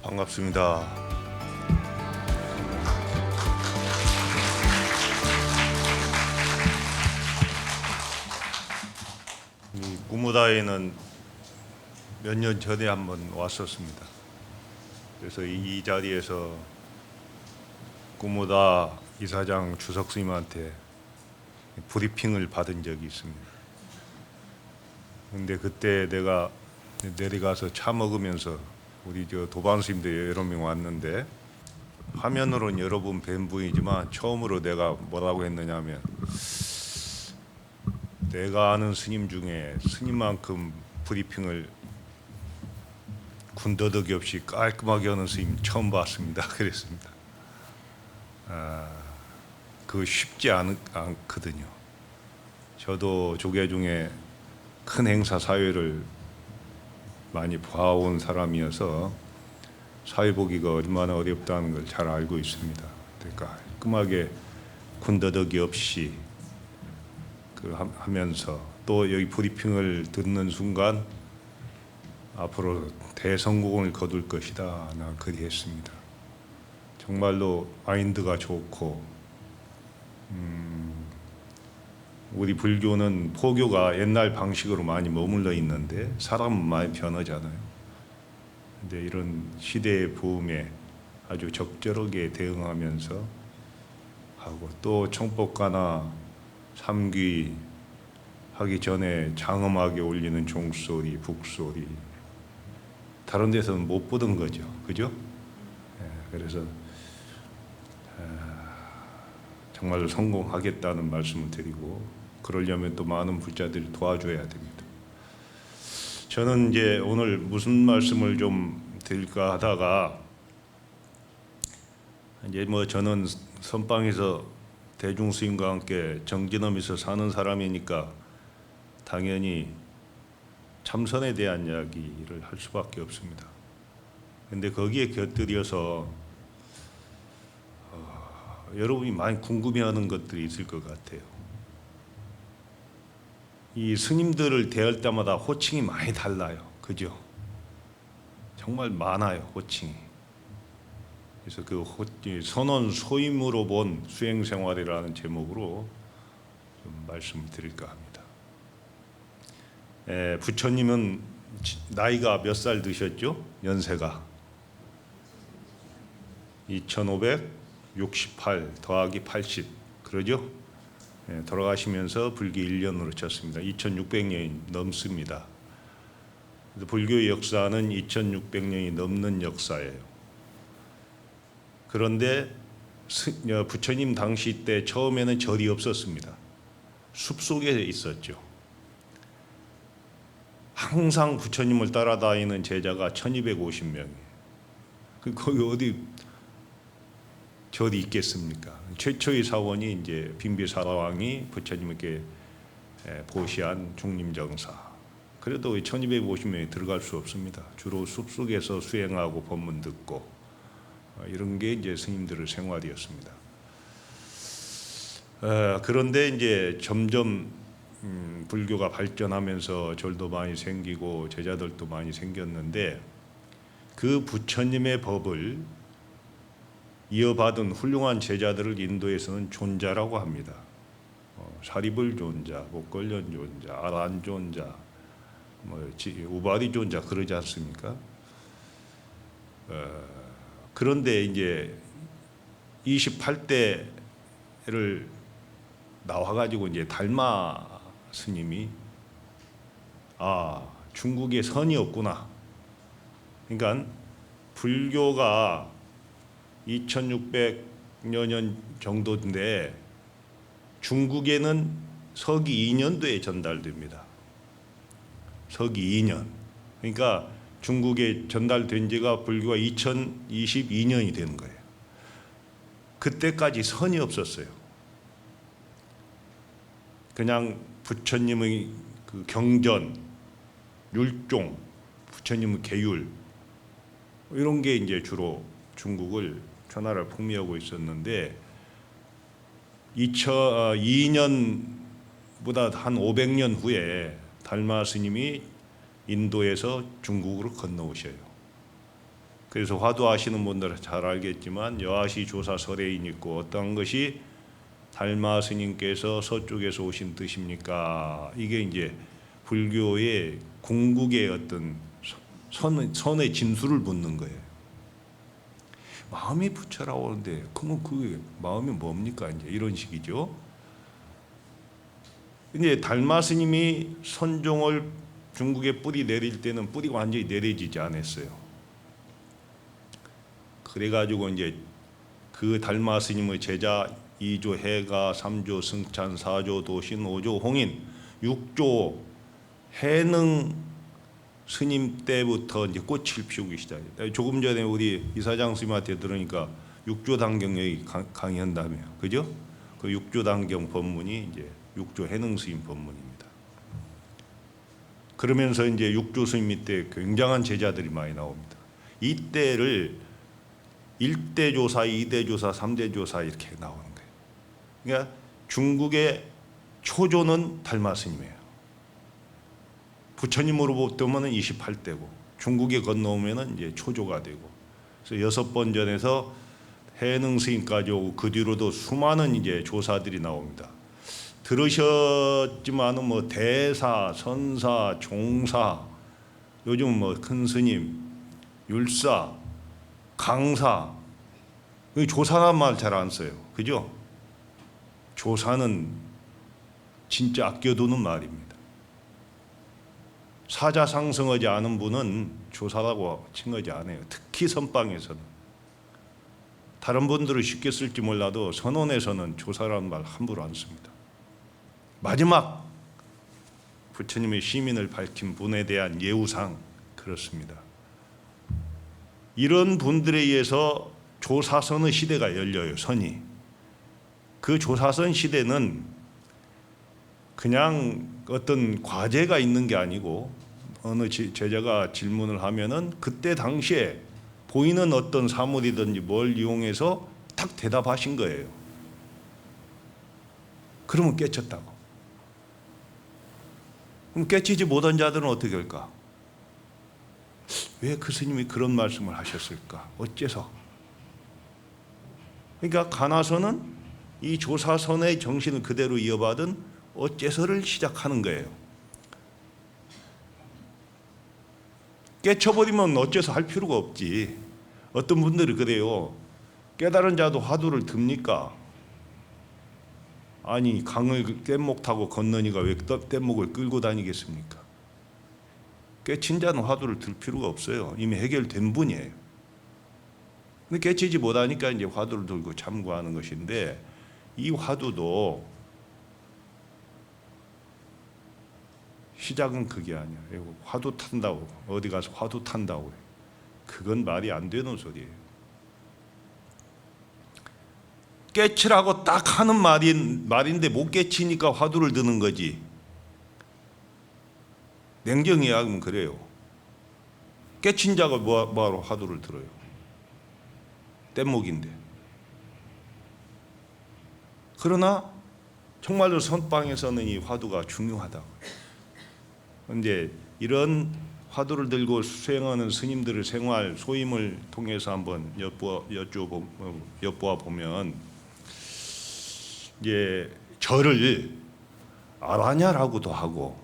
반갑습니다. 이 구무다에는 몇 년 전에 한번 왔었습니다. 그래서 이 자리에서 구무다 이사장 주석 스님한테 브리핑을 받은 적이 있습니다. 근데 그때 내가 내려가서 차 먹으면서 우리 도반 스님들 여러 명 왔는데, 화면으로는 여러 분 뵌 분이지만 처음으로 내가 뭐라고 했느냐면, 내가 아는 스님 중에 스님만큼 브리핑을 군더더기 없이 깔끔하게 하는 스님 처음 봤습니다. 그랬습니다. 그거 쉽지 않거든요. 저도 조계 중에 큰 행사 사회를 많이 봐온 사람이어서 사회 보기가 얼마나 어렵다는 걸 잘 알고 있습니다. 그러니까 깔끔하게 군더더기 없이 하면서, 또 여기 브리핑을 듣는 순간 앞으로 대성공을 거둘 것이다, 난 그리 했습니다. 정말로 마인드가 좋고, 우리 불교는 포교가 옛날 방식으로 많이 머물러 있는데 사람은 많이 변하잖아요. 근데 이런 시대의 부음에 아주 적절하게 대응하면서 하고, 또 청법가나 삼귀 하기 전에 장엄하게 울리는 종소리, 북소리, 다른 데서는 못 보던 거죠. 그죠? 그래서 정말로 성공하겠다는 말씀을 드리고, 그러려면 또 많은 불자들이 도와줘야 됩니다. 저는 이제 오늘 무슨 말씀을 좀 드릴까 하다가, 이제 저는 선방에서 대중 스님과 함께 정진엄에서 사는 사람이니까 당연히 참선에 대한 이야기를 할 수밖에 없습니다. 근데 거기에 곁들여서 여러분이 많이 궁금해하는 것들이 있을 것 같아요. 이 스님들을 대할 때마다 호칭이 많이 달라요. 그죠? 정말 많아요, 호칭이. 그래서 그 선언 소임으로 본 수행생활이라는 제목으로 좀 말씀을 드릴까 합니다. 부처님은 나이가 몇 살 드셨죠? 연세가 2568 더하기 80, 그러죠? 돌아가시면서 불교 1년으로 쳤습니다. 2600년이 넘습니다. 불교의 역사는 2600년이 넘는 역사예요. 그런데 부처님 당시 때 처음에는 절이 없었습니다. 숲속에 있었죠. 항상 부처님을 따라다니는 제자가 1250명이에요. 거기 어디 절이 있겠습니까? 최초의 사원이 이제 빈비사라왕이 부처님께 보시한 중림정사. 그래도 1250명이 들어갈 수 없습니다. 주로 숲속에서 수행하고 법문 듣고, 이런 게 이제 스님들의 생활이었습니다. 그런데 이제 점점 불교가 발전하면서 절도 많이 생기고 제자들도 많이 생겼는데, 그 부처님의 법을 이어받은 훌륭한 제자들을 인도에서는 존자라고 합니다. 사리불 존자, 목걸련 존자, 아란 존자, 우바리 존자, 그러지 않습니까? 그런데 이제 28대를 나와가지고 이제 달마 스님이 중국에 선이 없구나. 그러니까 불교가 2600년 정도인데 중국에는 서기 2년도에 전달됩니다. 서기 2년. 그러니까 중국에 전달된 지가 불교가 2022년이 되는 거예요. 그때까지 선이 없었어요. 그냥 부처님의 그 경전, 율종, 부처님의 계율, 이런 게 이제 주로 중국을 천하를 풍미하고 있었는데, 2002년보다 한 500년 후에 달마 스님이 인도에서 중국으로 건너오셔요. 그래서 화두하시는 분들은 잘 알겠지만 여하시 조사 설해인 있고 어떤 것이 달마 스님께서 서쪽에서 오신 뜻입니까? 이게 이제 불교의 궁극의 어떤 선의 진수를 묻는 거예요. 마음이 부처라고 하는데 그러면 그 마음이 뭡니까? 이제 이런 식이죠. 이제 달마 스님이 선종을 중국에 뿌리 내릴 때는 뿌리가 완전히 내려지지 않았어요. 그래가지고 이제 그 달마 스님의 제자 2조 해가, 3조 승찬, 4조 도신, 5조 홍인, 6조 해능 스님 때부터 이제 꽃을 피우기 시작했다. 조금 전에 우리 이사장 스님한테 들으니까 6조 단경 여기 강의한다며, 그죠? 그 6조 단경 법문이 이제 6조 해능 스님 법문입니다. 그러면서 이제 6조 스님 때 굉장한 제자들이 많이 나옵니다. 이때를 1대 조사, 2대 조사, 3대 조사 이렇게 나오는 거예요. 그러니까 중국의 초조는 달마 스님이에요. 부처님으로 보면은 28대고 중국에 건너오면은 이제 초조가 되고, 그래서 6번 전에서 해능 스님까지 오고 그 뒤로도 수많은 이제 조사들이 나옵니다. 들으셨지만은 뭐 대사, 선사, 종사, 요즘 뭐 큰 스님, 율사, 강사, 조사란 말 잘 안 써요, 그죠? 조사는 진짜 아껴두는 말입니다. 사자상승하지 않은 분은 조사라고 칭하지 않아요. 특히 선방에서는. 다른 분들은 쉽게 쓸지 몰라도 선원에서는 조사라는 말 함부로 안 씁니다. 마지막 부처님의 시민을 밝힌 분에 대한 예우상 그렇습니다. 이런 분들에 의해서 조사선의 시대가 열려요. 선이. 그 조사선 시대는 그냥 어떤 과제가 있는 게 아니고 어느 제자가 질문을 하면은 그때 당시에 보이는 어떤 사물이든지 뭘 이용해서 딱 대답하신 거예요. 그러면 깨쳤다고. 그럼 깨치지 못한 자들은 어떻게 할까? 왜 그 스님이 그런 말씀을 하셨을까? 어째서? 그러니까 가나서는 이 조사선의 정신을 그대로 이어받은 어째서를 시작하는 거예요. 깨쳐버리면 어째서 할 필요가 없지. 어떤 분들이 그래요. 깨달은 자도 화두를 듭니까? 아니 강을 뗏목 타고 건너니가 왜 뗏목을 끌고 다니겠습니까? 깨친 자는 화두를 들 필요가 없어요. 이미 해결된 분이에요. 근데 깨치지 못하니까 이제 화두를 들고 참고하는 것인데, 이 화두도 시작은 그게 아니야. 화두 탄다고 어디 가서 화두 탄다고 그건 말이 안 되는 소리예요. 깨치라고 딱 하는 말인데 못 깨치니까 화두를 드는 거지. 냉정히 이야기하면 그래요. 깨친 자가 뭐하러 화두를 들어요? 뗏목인데. 그러나 정말로 선방에서는 이 화두가 중요하다고. 그런데 이런 화두를 들고 수행하는 스님들의 생활 소임을 통해서 한번 엿보아 보면, 이제 절을 아라냐라고도 하고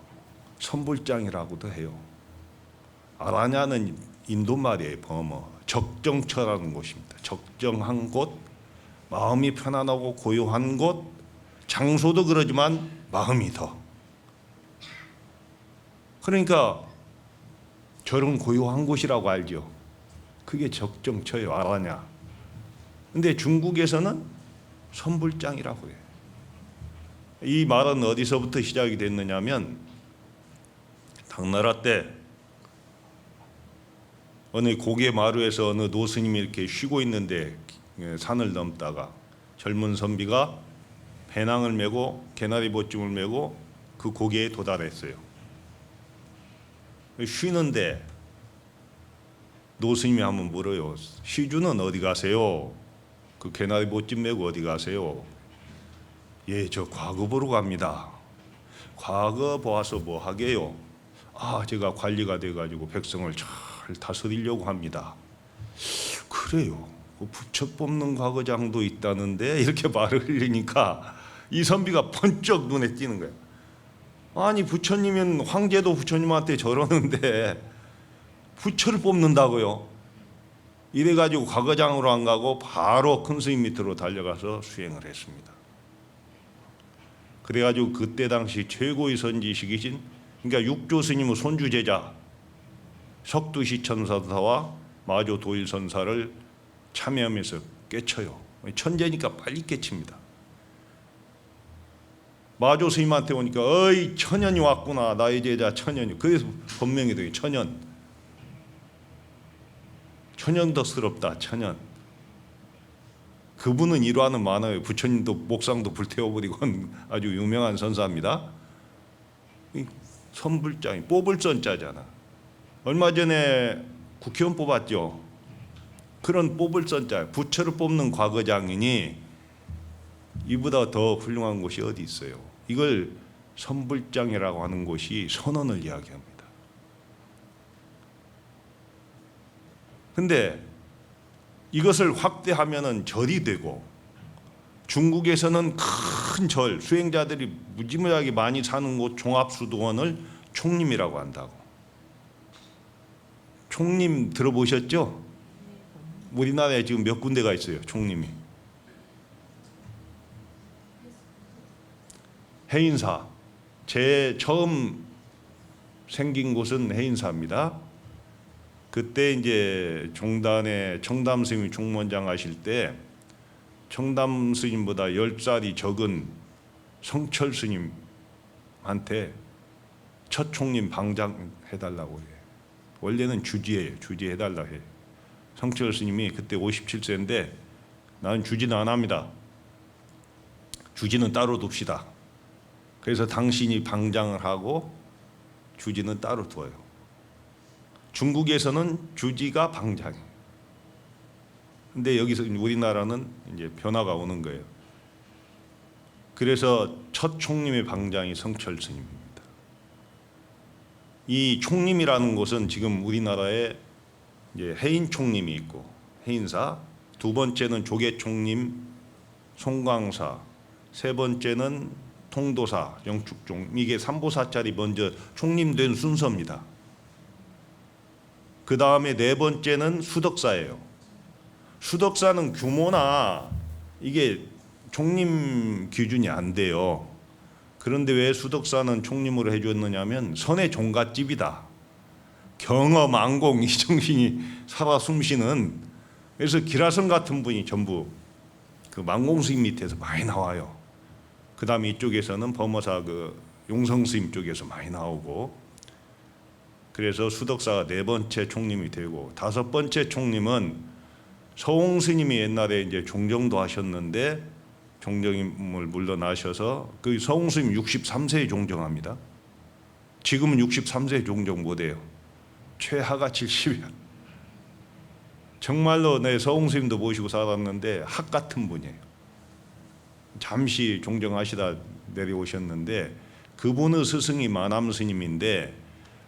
선불장이라고도 해요. 아라냐는 인도 말이에요. 범어 적정처라는 곳입니다. 적정한 곳, 마음이 편안하고 고요한 곳, 장소도 그러지만 마음이 더. 그러니까 절은 고요한 곳이라고 알죠. 그게 적정처예요. 아라냐. 근데 중국에서는 선불장이라고 해요. 이 말은 어디서부터 시작이 됐느냐면, 당나라 때 어느 고개 마루에서 어느 노스님이 이렇게 쉬고 있는데 산을 넘다가 젊은 선비가 배낭을 메고 개나리 보찜을 메고 그 고개에 도달했어요. 쉬는데 노스님이 한번 물어요. 시주는 어디 가세요? 그 개나리 보찜 메고 어디 가세요? 예, 저 과거 보러 갑니다. 과거 보아서 뭐 하게요? 아, 제가 관리가 돼가지고 백성을 잘 다스리려고 합니다. 그래요. 그 부처 뽑는 과거장도 있다는데 이렇게 말을 흘리니까 이선비가 번쩍 눈에 띄는 거예요. 아니 부처님은 황제도 부처님한테 저러는데 부처를 뽑는다고요? 이래가지고 과거장으로 안 가고 바로 큰 스님 밑으로 달려가서 수행을 했습니다. 그래가지고 그때 당시 최고의 선지식이신, 그러니까 육조 스님의 손주 제자 석두시 천사와 마조 도일선사를 참여하면서 깨쳐요. 천재니까 빨리 깨칩니다. 마조 스님한테 오니까 어이 천연이 왔구나, 나의 제자 천연이. 그래서 본명이 되게 천연. 천연덕스럽다, 천연. 그분은 일화는 많아요. 부처님도 목상도 불태워버리고 아주 유명한 선사입니다. 선불장이 뽑을 선자잖아. 얼마 전에 국회의원 뽑았죠. 그런 뽑을 선자, 부처를 뽑는 과거장이니 이보다 더 훌륭한 곳이 어디 있어요. 이걸 선불장이라고 하는 곳이 선언을 이야기합니다. 근데 이것을 확대하면은 절이 되고, 중국에서는 큰 절, 수행자들이 무지무지하게 많이 사는 곳 종합수도원을 총림이라고 한다고. 총림 들어보셨죠? 우리나라에 지금 몇 군데가 있어요, 총림이. 해인사, 제 처음 생긴 곳은 해인사입니다. 그때 이제 종단에 청담 스님이 총무원장 하실 때 청담 스님보다 10살이 적은 성철 스님한테 첫 총림 방장 해달라고 해요. 원래는 주지예요. 주지 해달라 해요. 성철 스님이 그때 57세인데 나는 주지는 안 합니다. 주지는 따로 둡시다. 그래서 당신이 방장을 하고 주지는 따로 둬요. 중국에서는 주지가 방장이에요. 근데 여기서 우리나라는 이제 변화가 오는 거예요. 그래서 첫 총림의 방장이 성철 스님입니다. 이 총림이라는 곳은 지금 우리나라에 이제 해인 총림이 있고 해인사, 두 번째는 조계 총림, 송광사, 세 번째는 통도사, 영축종, 이게 삼보사짜리 먼저 총림된 순서입니다. 그 다음에 네 번째는 수덕사예요. 수덕사는 규모나 이게 총림 기준이 안 돼요. 그런데 왜 수덕사는 총림으로 해줬느냐면 선의 종갓집이다. 경어, 망공, 이정신이 살아 숨쉬는, 그래서 기라성 같은 분이 전부 그 망공 스님 밑에서 많이 나와요. 그 다음에 이쪽에서는 범어사 그 용성 스님 쪽에서 많이 나오고, 그래서 수덕사가 네 번째 총림이 되고, 다섯 번째 총림은 서홍 스님이 옛날에 이제 종정도 하셨는데 종정임을 물러나셔서 그 서홍 스님 63세에 종정합니다. 지금은 63세에 종정 못해요. 최하가 70이야. 정말로 내 서홍 스님도 모시고 살았는데 학 같은 분이에요. 잠시 종정하시다 내려오셨는데 그분의 스승이 마남 스님인데,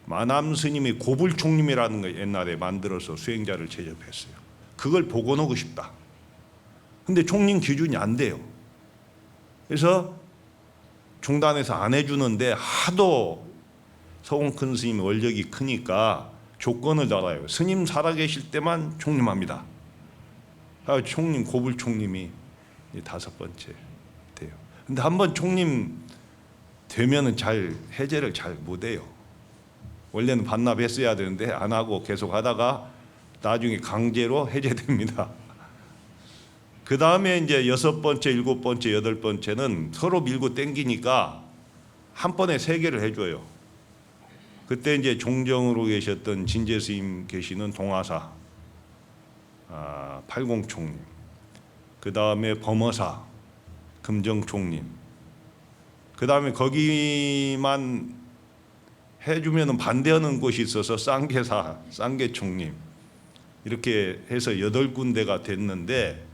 마남 스님이 고불총림이라는 거 옛날에 만들어서 수행자를 제접했어요. 그걸 복원하고 싶다. 근데 총림 기준이 안 돼요. 그래서 중단에서 안 해주는데 하도 서홍 큰 스님 원력이 크니까 조건을 달아요. 스님 살아계실 때만 총림합니다. 총림, 고불총림이 다섯 번째 돼요. 근데 한번 총림 되면은 잘 해제를 잘 못해요. 원래는 반납했어야 되는데 안 하고 계속 하다가 나중에 강제로 해제됩니다. 그 다음에 이제 여섯 번째, 일곱 번째, 여덟 번째는 서로 밀고 땡기니까 한 번에 세 개를 해줘요. 그때 이제 종정으로 계셨던 진재 스님 계시는 동화사, 팔공총림, 그 다음에 범어사, 금정총림, 그 다음에 거기만 해주면 반대하는 곳이 있어서 쌍계사, 쌍계총림, 이렇게 해서 8군데가 됐는데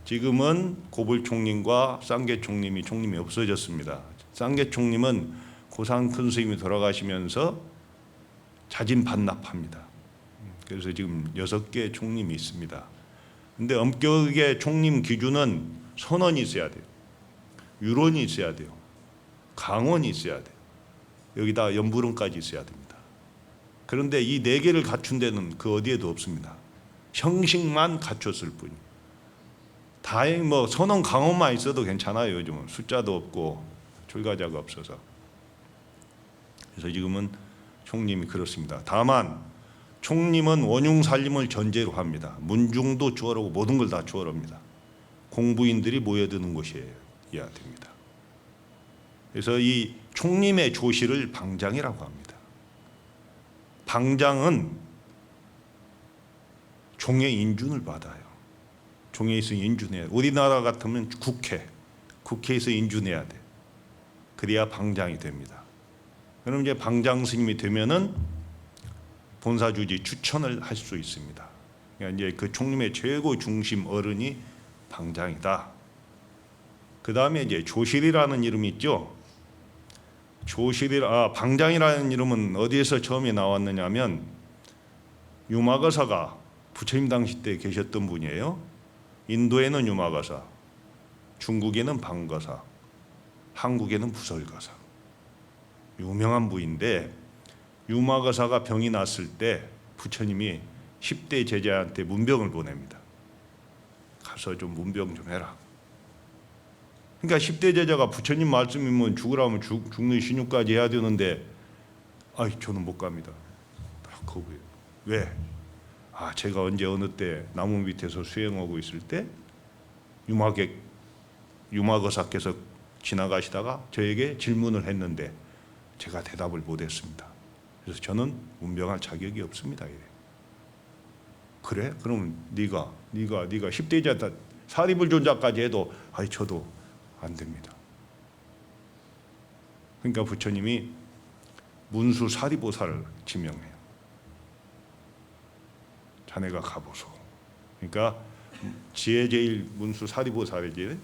지금은 고불총림과 쌍계총림이 총림이 없어졌습니다. 쌍계총림은 고상 큰 스님이 돌아가시면서 자진 반납합니다. 그래서 지금 6개 총림이 있습니다. 근데 엄격하게 총림 기준은 선언이 있어야 돼요. 유론이 있어야 돼요. 강원이 있어야 돼요. 여기다 연불원까지 있어야 됩니다. 그런데 이 4개를 갖춘 데는 그 어디에도 없습니다. 형식만 갖췄을 뿐이에요. 다행히 뭐 선언 강원만 있어도 괜찮아요. 요즘은 숫자도 없고 출가자가 없어서. 그래서 지금은 총림이 그렇습니다. 다만 총림은 원흉살림을 전제로 합니다. 문중도 주어라고 모든 걸 다 주어랍니다. 공부인들이 모여드는 곳이어야 됩니다. 그래서 이 총림의 조실을 방장이라고 합니다. 방장은 종의 인준을 받아요. 종에서 인준해야 돼. 우리나라 같으면 국회에서 인준해야 돼. 그래야 방장이 됩니다. 그럼 이제 방장 스님이 되면은 본사주지 추천을 할 수 있습니다. 그러니까 이제 그 총림의 최고 중심 어른이 방장이다. 그 다음에 이제 조실이라는 이름이 있죠. 방장이라는 이름은 어디에서 처음에 나왔느냐면 유마거사가 부처님 당시 때 계셨던 분이에요. 인도에는 유마거사, 중국에는 방거사, 한국에는 부설거사. 유명한 부인데 유마거사가 병이 났을 때 부처님이 10대 제자한테 문병을 보냅니다. 가서 좀 문병 좀 해라. 그러니까 10대 제자가 부처님 말씀이면 죽으라면 죽는 신유까지 해야 되는데 저는 못 갑니다. 거부해요. 왜? 제가 언제 어느 때 나무 밑에서 수행하고 있을 때 유마거사께서 지나가시다가 저에게 질문을 했는데 제가 대답을 못했습니다. 그래서 저는 문병할 자격이 없습니다. 이래. 그래? 그러면 네가 10대 제자 사리불존자까지 해도 저도 안 됩니다. 그러니까 부처님이 문수 사리보살을 지명해요. 자네가 가보소. 그러니까 지혜제일 문수 사리보살이지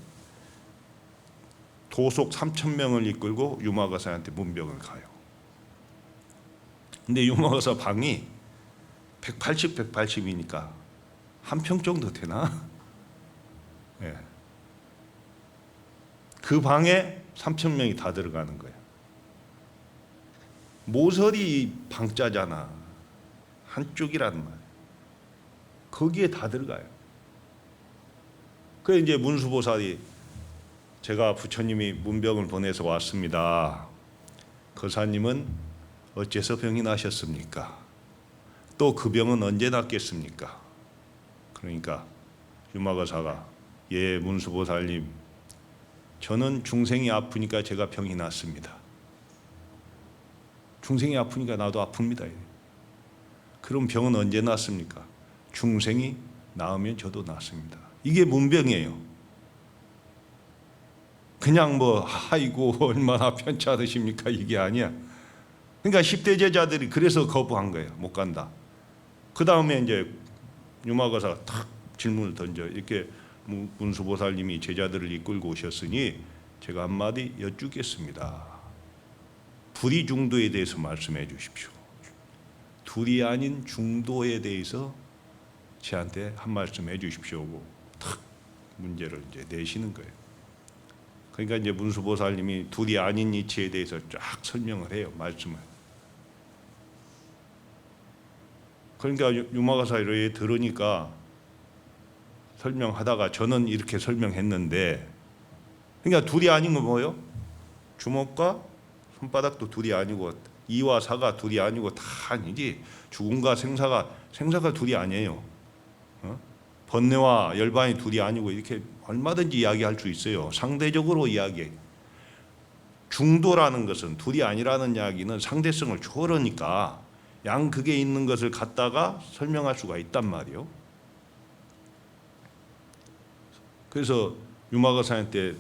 도속 3,000명을 이끌고 유마거사한테 문병을 가요. 근데 유마거사 방이 180이니까 한 평 정도 되나? 예. 그 방에 3,000명이 다 들어가는 거예요. 모서리 방자잖아. 한쪽이란 말. 거기에 다 들어가요. 그래 이제 문수보살이 제가 부처님이 문병을 보내서 왔습니다. 거사님은 어째서 병이 나셨습니까? 또 그 병은 언제 낫겠습니까? 그러니까 유마거사가 예 문수보살님 저는 중생이 아프니까 제가 병이 났습니다. 중생이 아프니까 나도 아픕니다. 그럼 병은 언제 낫습니까? 중생이 나으면 저도 낫습니다. 이게 문병이에요. 그냥 아이고 얼마나 편찮으십니까 이게 아니야. 그러니까 10대 제자들이 그래서 거부한 거예요. 못 간다. 그 다음에 이제 유마거사가 탁 질문을 던져. 이렇게 문수보살님이 제자들을 이끌고 오셨으니 제가 한마디 여쭙겠습니다. 불이 중도에 대해서 말씀해 주십시오. 둘이 아닌 중도에 대해서 저한테 한 말씀 해 주십시오고 탁 문제를 이제 내시는 거예요. 그러니까 이제 문수보살님이 둘이 아닌 이치에 대해서 쫙 설명을 해요. 말씀을. 그러니까 유마거사 이렇게 들으니까 설명하다가 저는 이렇게 설명했는데 그러니까 둘이 아닌 건 뭐예요? 주먹과 손바닥도 둘이 아니고 이와 사가 둘이 아니고 다 아니지. 죽음과 생사가 둘이 아니에요. 번뇌와 열반이 둘이 아니고 이렇게 얼마든지 이야기할 수 있어요. 상대적으로 이야기해. 중도라는 것은 둘이 아니라는 이야기는 상대성을 초월하니까 양극에 있는 것을 갖다가 설명할 수가 있단 말이에요. 그래서 유마거사한테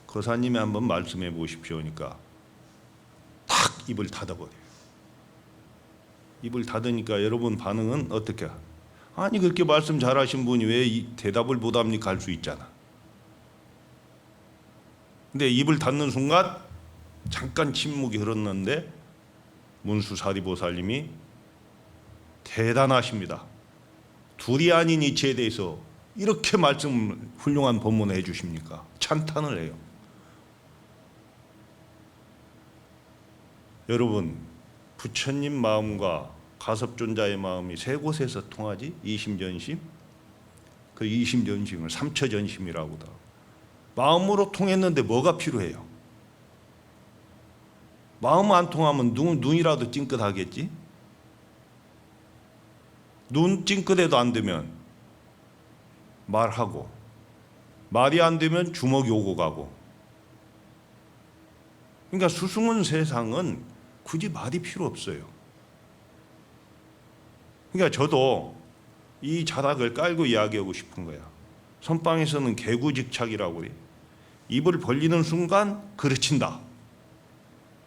거사님이 한번 말씀해 보십시오 하니까 탁 입을 닫아버려요. 입을 닫으니까 여러분 반응은 어떻게? 아니 그렇게 말씀 잘하신 분이 왜 대답을 못합니까? 할 수 있잖아. 근데 입을 닫는 순간 잠깐 침묵이 흘렀는데 문수사리보살님이 대단하십니다. 둘이 아닌 이치에 대해서 이렇게 훌륭한 법문을 해주십니까? 찬탄을 해요. 여러분, 부처님 마음과 가섭존자의 마음이 세 곳에서 통하지? 이심전심? 그 이심전심을 삼처전심이라고 하다. 마음으로 통했는데 뭐가 필요해요? 마음 안 통하면 눈이라도 찡긋하겠지? 눈 찡긋해도 안 되면 말하고, 말이 안 되면 주먹이 오고 가고. 그러니까 수승은 세상은 굳이 말이 필요 없어요. 그러니까 저도 이 자락을 깔고 이야기하고 싶은 거야. 선방에서는 개구직착이라고 그래. 입을 벌리는 순간 그르친다.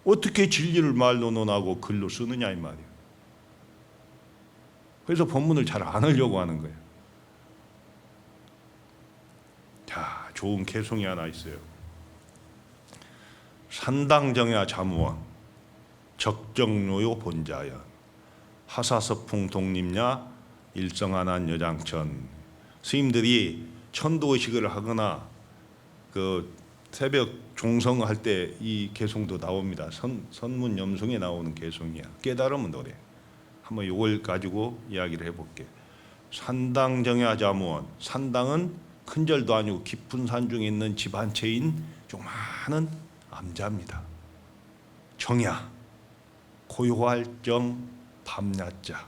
어떻게 진리를 말로 논하고 글로 쓰느냐 이 말이에요. 그래서 법문을 잘 안 하려고 하는 거예요. 자, 좋은 개송이 하나 있어요. 산당정야 자무원 적정노요 본자연 하사서풍 독립냐 일성안한 여장천. 스님들이 천도의식을 하거나 그 새벽 종성할 때 이 개송도 나옵니다. 선문 염송에 나오는 개송이야. 깨달으면 노래. 한번 이걸 가지고 이야기를 해볼게. 산당정야 자무원. 산당은 큰 절도 아니고 깊은 산 중에 있는 집 한 채인 조그마한 암자입니다. 정야 고요할정 밤야자.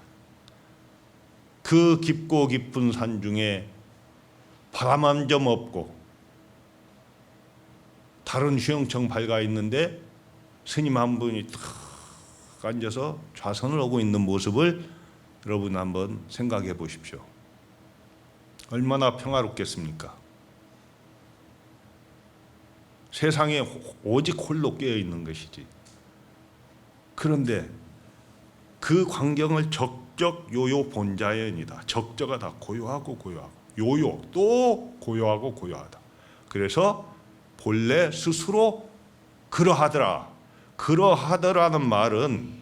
그 깊고 깊은 산 중에 바람 한 점 없고 다른 휴영청 밝아 있는데 스님 한 분이 탁 앉아서 좌선을 하고 있는 모습을 여러분 한번 생각해 보십시오. 얼마나 평화롭겠습니까? 세상에 오직 홀로 깨어 있는 것이지. 그런데 그 광경을 적적 요요 본자연이다. 적저가 다 고요하고 고요하고, 요요 또 고요하고 고요하다. 그래서 본래 스스로 그러하더라. 그러하더라는 말은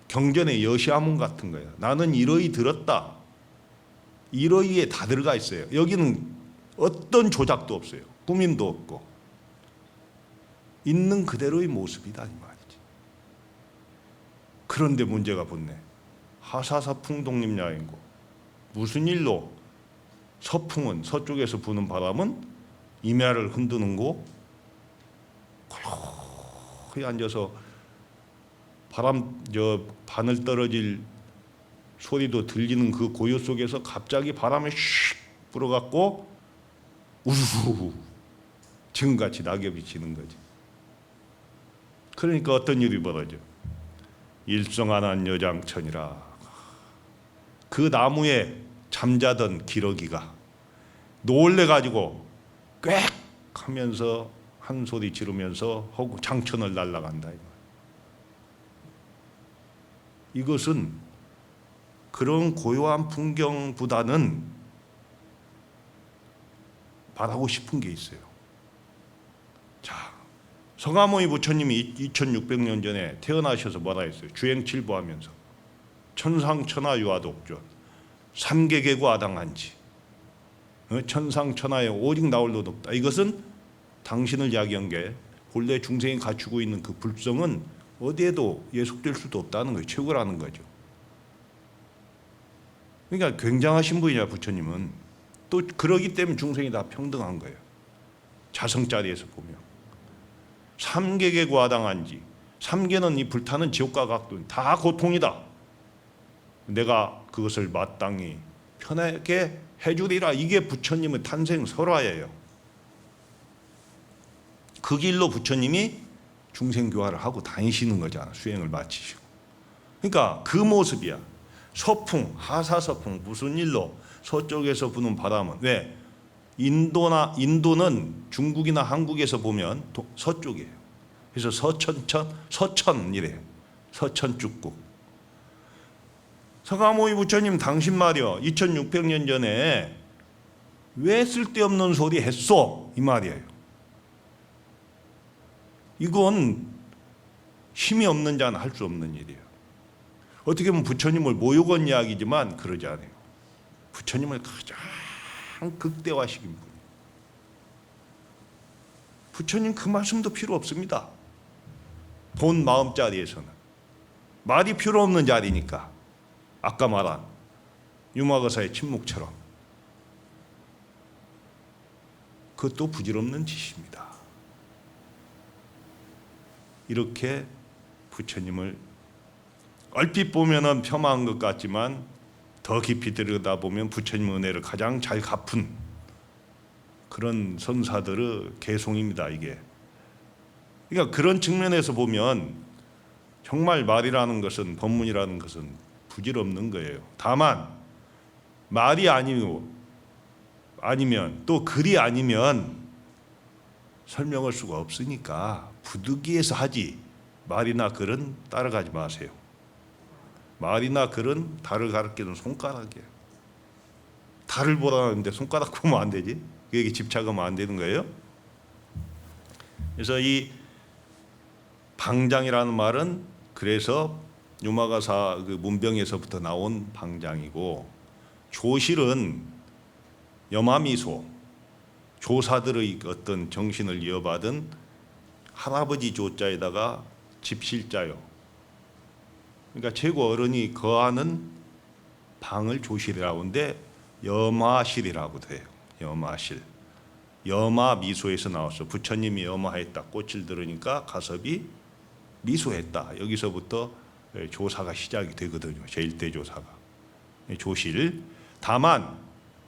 경전의 여시아문 같은 거예요. 나는 이러이 들었다. 이러이에 다 들어가 있어요. 여기는 어떤 조작도 없어요. 꾸밈도 없고 있는 그대로의 모습이다 이 말이지. 그런데 문제가 붙네. 하사서풍 독립야인고 무슨 일로 서풍은 서쪽에서 부는 바람은 임야를 흔드는 거 고요히 앉아서 바늘 떨어질 소리도 들리는 그 고요 속에서 갑자기 바람이 슉 불어갖고 우르르 지금같이 낙엽이 지는 거지. 그러니까 어떤 일이 벌어져? 일성안한 여장천이라. 그 나무에 잠자던 기러기가 놀래가지고 꽥 하면서 한 소리 지르면서 장천을 날아간다. 이것은 그런 고요한 풍경보다는 말하고 싶은 게 있어요. 자, 서가모니 부처님이 2600년 전에 태어나셔서 뭐라 했어요? 주행칠보하면서 천상천하 유아독존 삼계계고 아당한지 천상천하에 오직 나올 것 없다. 이것은 당신을 이야기한 게 본래 중생이 갖추고 있는 그 불성은 어디에도 예속될 수도 없다는 거예요. 최고라는 거죠. 그러니까 굉장하신 분이야 부처님은. 또 그러기 때문에 중생이 다 평등한 거예요. 자성자리에서 보면 삼계계고 아당한지. 삼계는 이 불타는 지옥과 각도 다 고통이다. 내가 그것을 마땅히 편하게 해주리라. 이게 부처님의 탄생 설화예요. 그 길로 부처님이 중생교화를 하고 다니시는 거잖아. 수행을 마치시고. 그러니까 그 모습이야. 서풍, 하사서풍. 무슨 일로? 서쪽에서 부는 바람은. 왜? 인도는 중국이나 한국에서 보면 서쪽이에요. 그래서 서천이래요. 서천죽국. 서가모니 부처님 당신 말이요 2600년 전에 왜 쓸데없는 소리 했소? 이 말이에요. 이건 힘이 없는 자는 할 수 없는 일이에요. 어떻게 보면 부처님을 모욕한 이야기지만 그러지 않아요. 부처님을 가장 극대화시킨 분. 부처님 그 말씀도 필요 없습니다. 본 마음 자리에서는 말이 필요 없는 자리니까 아까 말한 유마거사의 침묵처럼 그것도 부질없는 짓입니다. 이렇게 부처님을 얼핏 보면은 폄하한 것 같지만 더 깊이 들여다보면 부처님 은혜를 가장 잘 갚은 그런 선사들의 개송입니다. 이게 그러니까 그런 측면에서 보면 정말 말이라는 것은, 법문이라는 것은 부질없는 거예요. 다만 말이 아니면 또 글이 아니면 설명할 수가 없으니까 부득이해서 하지, 말이나 글은 따라가지 마세요. 말이나 글은 달을 가리키는 손가락이에요. 달을 보라는데 손가락 보면 안 되지? 그게 집착하면 안 되는 거예요. 그래서 이 방장이라는 말은 그래서 유마가사 그 문병에서부터 나온 방장이고, 조실은 여마미소, 조사들의 어떤 정신을 이어받은 할아버지 조자에다가 집실자요. 그러니까 최고 어른이 거하는 방을 조실이라고 하는데 여마실이라고 돼요. 여마실. 여마 미소에서 나왔어. 부처님이 여마했다. 꽃을 들으니까 가섭이 미소했다. 여기서부터 조사가 시작이 되거든요. 제1대 조사가. 조실. 다만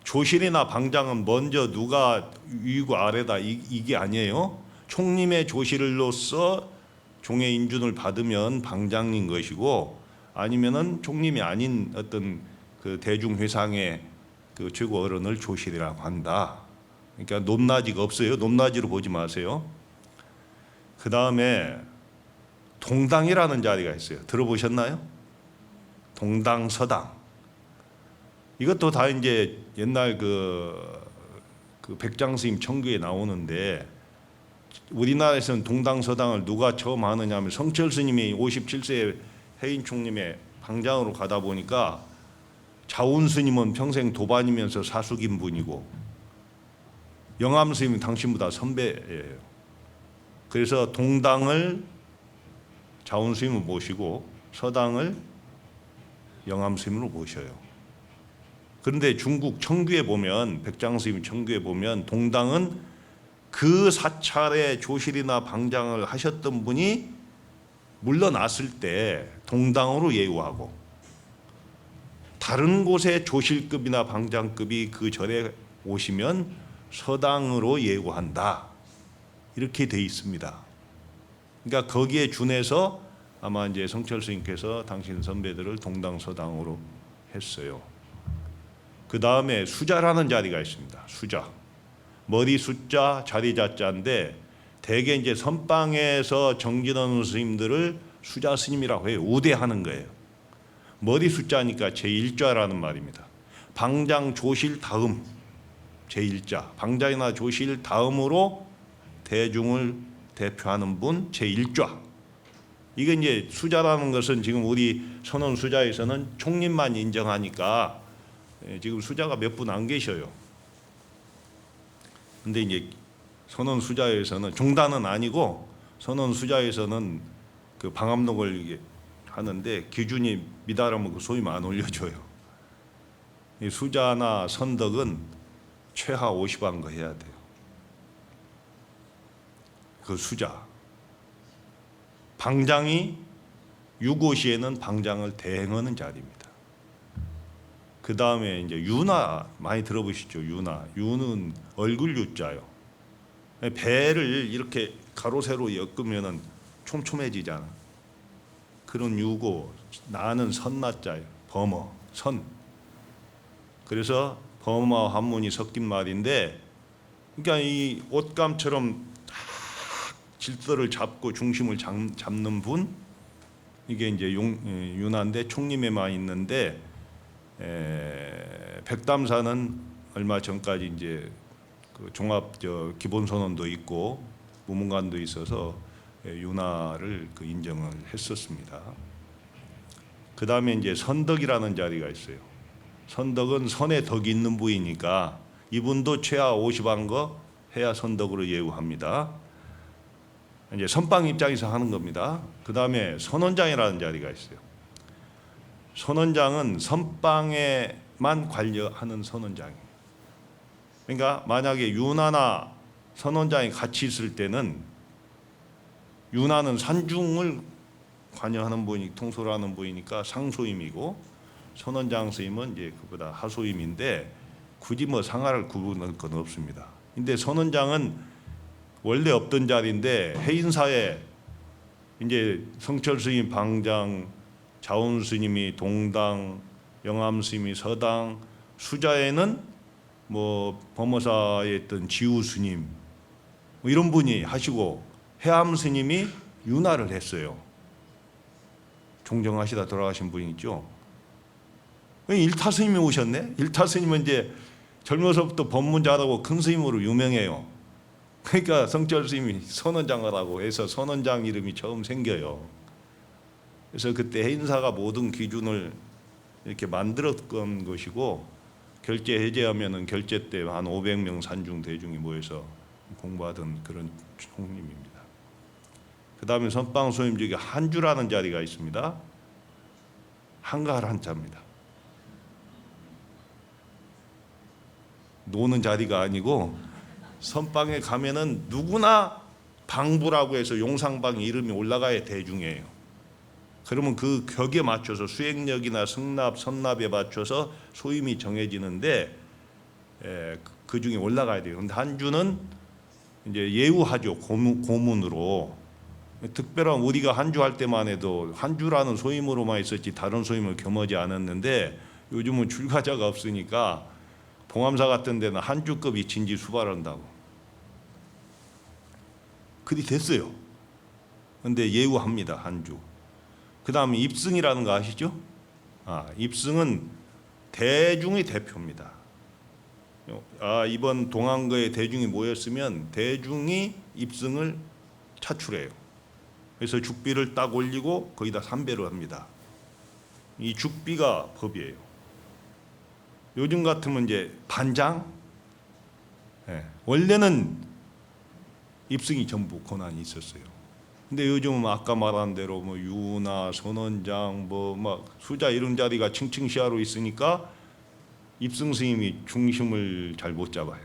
조실이나 방장은 먼저 누가 위고 아래다 이게 아니에요. 총림의 조실로서 종의 인준을 받으면 방장인 것이고, 아니면은 총림이 아닌 어떤 그 대중회상의 그 최고 어른을 조실이라고 한다. 그러니까 높낮이가 없어요. 높낮이로 보지 마세요. 그 다음에 동당이라는 자리가 있어요. 들어보셨나요? 동당, 서당. 이것도 다 이제 옛날 그 백장 스님 청규에 나오는데, 우리나라에서는 동당, 서당을 누가 처음 하느냐 하면 성철 스님이 57세 해인 총림의 방장으로 가다 보니까 자운 스님은 평생 도반이면서 사숙인 분이고, 영암 스님은 당신보다 선배예요. 그래서 동당을 자운 스님을 모시고 서당을 영암 스님으로 모셔요. 그런데 중국 청규에 보면, 백장 스님 청규에 보면 동당은 그 사찰의 조실이나 방장을 하셨던 분이 물러났을 때 동당으로 예우하고, 다른 곳에 조실급이나 방장급이 그 절에 오시면 서당으로 예우한다. 이렇게 돼 있습니다. 그러니까 거기에 준해서 아마 이제 성철 스님께서 당신 선배들을 동당, 서당으로 했어요. 그 다음에 수자라는 자리가 있습니다. 수자. 머리 숫자, 자리 자자인데 대개 이제 선방에서 정진원 스님들을 수자 스님이라고 해요. 우대하는 거예요. 머리 숫자니까 제1자라는 말입니다. 방장, 조실 다음 제1자. 방장이나 조실 다음으로 대중을 대표하는 분 제1좌. 이게 이제 수자라는 것은 지금 우리 선원 수자에서는 총림만 인정하니까 지금 수자가 몇 분 안 계셔요. 근데 이제 선원 수자에서는, 종단은 아니고 선원 수자에서는 그 방암록을 하는데 기준이 미달하면 그 소임 안 올려줘요. 이 수자나 선덕은 최하 50한 거 해야 돼요. 그 수자. 방장이 유고시에는 방장을 대행하는 자리입니다. 그 다음에 이제 유나 많이 들어보시죠? 유나. 유는 얼굴 유자요. 배를 이렇게 가로 세로 엮으면은 촘촘해지잖아. 그런 유고. 나는 선나자요. 범어, 선. 그래서 범어와 한문이 섞인 말인데, 그러니까 이 옷감처럼 딱 질서를 잡고 중심을 잡는 분, 이게 이제 유나인데 총림에만 있는데, 백담사는 얼마 전까지 이제 그 종합 기본 선언도 있고 무문관도 있어서 유나를 그 인정을 했었습니다. 그 그 다음에 이제 선덕이라는 자리가 있어요. 선덕은 선에 덕이 있는 부위니까 이분도 최하 50한 해야 선덕으로 예우합니다. 이제 선방 입장에서 하는 겁니다. 그 다음에 선원장이라는 자리가 있어요. 선원장은 선방에만 관여하는 선원장이에요. 그러니까 만약에 윤하나 선원장이 같이 있을 때는 윤하는 산중을 관여하는 분이 통솔하는 분이니까 상소임이고 선원장 스님은 이제 그보다 하소임인데 굳이 뭐 상하를 구분할 건 없습니다. 근데 선원장은 원래 없던 자리인데 해인사에 이제 성철 스님 방장, 자원 스님이 동당, 영암 스님이 서당, 수자에는 뭐 범어사에 있던 지우 스님 뭐 이런 분이 하시고 해암 스님이 윤화를 했어요. 종정하시다 돌아가신 분이 있죠. 일타 스님이 오셨네. 일타 스님은 이제 젊어서부터 법문 잘하고 큰 스님으로 유명해요. 그러니까 성철 스님이 선원장하라고 해서 선원장 이름이 처음 생겨요. 그래서 그때 해인사가 모든 기준을 이렇게 만들었던 것이고 결제 해제하면은 결제 때 한 500명 산중 대중이 모여서 공부하던 그런 총님입니다. 그 다음에 선방 소임 중에 한주라는 자리가 있습니다. 한가할 한자입니다. 노는 자리가 아니고 선방에 가면은 누구나 방부라고 해서 용상방 이름이 올라가야 대중이에요. 그러면 그 격에 맞춰서 수행력이나 승납, 선납에 맞춰서 소임이 정해지는데 그 중에 올라가야 돼요. 근데 한주는 이제 예우하죠. 고문으로. 특별한 우리가 한주할 때만 해도 한주라는 소임으로만 있었지 다른 소임을 겸하지 않았는데 요즘은 출가자가 없으니까 봉암사 같은 데는 한주급이 진지 수발한다고. 그리 됐어요. 근데 예우합니다. 한주. 그 다음에 입승이라는 거 아시죠? 입승은 대중의 대표입니다. 이번 동안거에 대중이 모였으면 대중이 입승을 차출해요. 그래서 죽비를 딱 올리고 거기다 삼배를 합니다. 이 죽비가 법이에요. 요즘 같으면 이제 반장, 원래는 입승이 전부 권한이 있었어요. 근데 요즘은 아까 말한 대로 뭐 유나, 선원장, 뭐 막 수자 이런 자리가 층층시하로 있으니까 입승 스님이 중심을 잘 못 잡아요.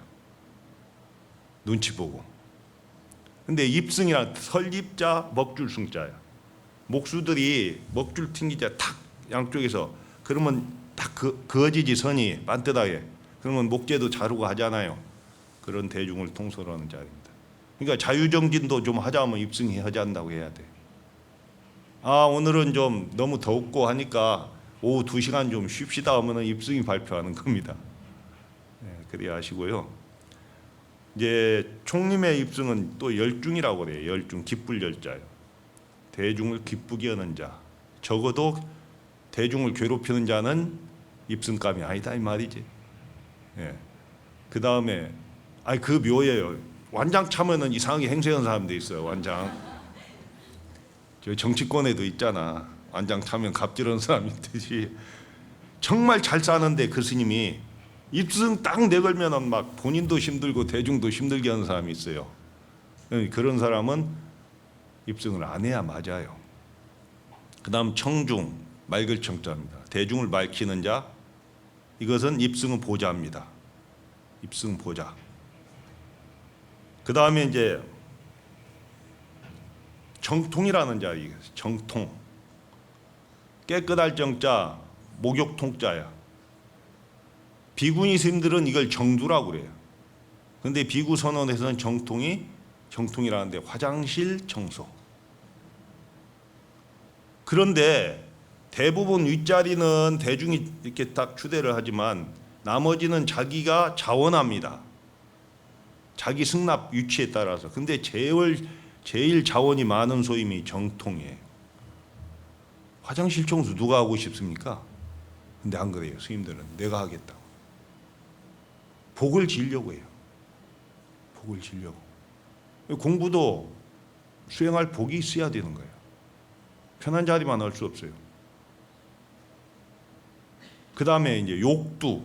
눈치 보고. 근데 입승이란 설입자, 먹줄승자야. 목수들이 먹줄 튕기자 탁 양쪽에서 그러면 딱 그어지지 선이 반듯하게. 그러면 목재도 자르고 하잖아요. 그런 대중을 통솔하는 자리입니다. 그러니까 자유정진도 좀 하자면 입승이 하자고 해야 돼. 오늘은 좀 너무 덥고 하니까 오후 2시간 좀 쉽시다 하면은 입승이 발표하는 겁니다. 그래야 하시고요. 이제 총림의 입승은 또 열중이라고 그래요. 열중, 기쁠 열자요. 대중을 기쁘게 하는 자. 적어도 대중을 괴롭히는 자는 입승감이 아니다 이 말이지. 그 다음에 그 묘예요. 완장 차면은 이상하게 행세하는 사람도 있어요. 완장. 저 정치권에도 있잖아. 완장 차면 갑질하는 사람이 있듯이 정말 잘 사는데 그 스님이 입승 딱 내걸면은 막 본인도 힘들고 대중도 힘들게 하는 사람이 있어요. 그런 사람은 입승을 안 해야 맞아요. 그 다음 청중, 맑을 청자입니다. 대중을 밝히는 자. 이것은 입승은 보자입니다. 입승 보자. 그 다음에 이제 정통이라는 자리, 정통. 깨끗할 정자, 목욕통자야. 비구니 스님들은 이걸 정두라고 그래요. 근데 비구 선언에서는 정통이라는데 화장실 청소. 그런데 대부분 윗자리는 대중이 이렇게 딱 추대를 하지만 나머지는 자기가 자원합니다. 자기 승납 위치에 따라서. 근데 제일 자원이 많은 소임이 정통이에요. 화장실 청소 누가 하고 싶습니까? 근데 안 그래요. 스님들은 내가 하겠다고. 복을 지려고 해요. 복을 지려고. 공부도 수행할 복이 있어야 되는 거예요. 편한 자리만 할 수 없어요. 그 다음에 이제 욕두,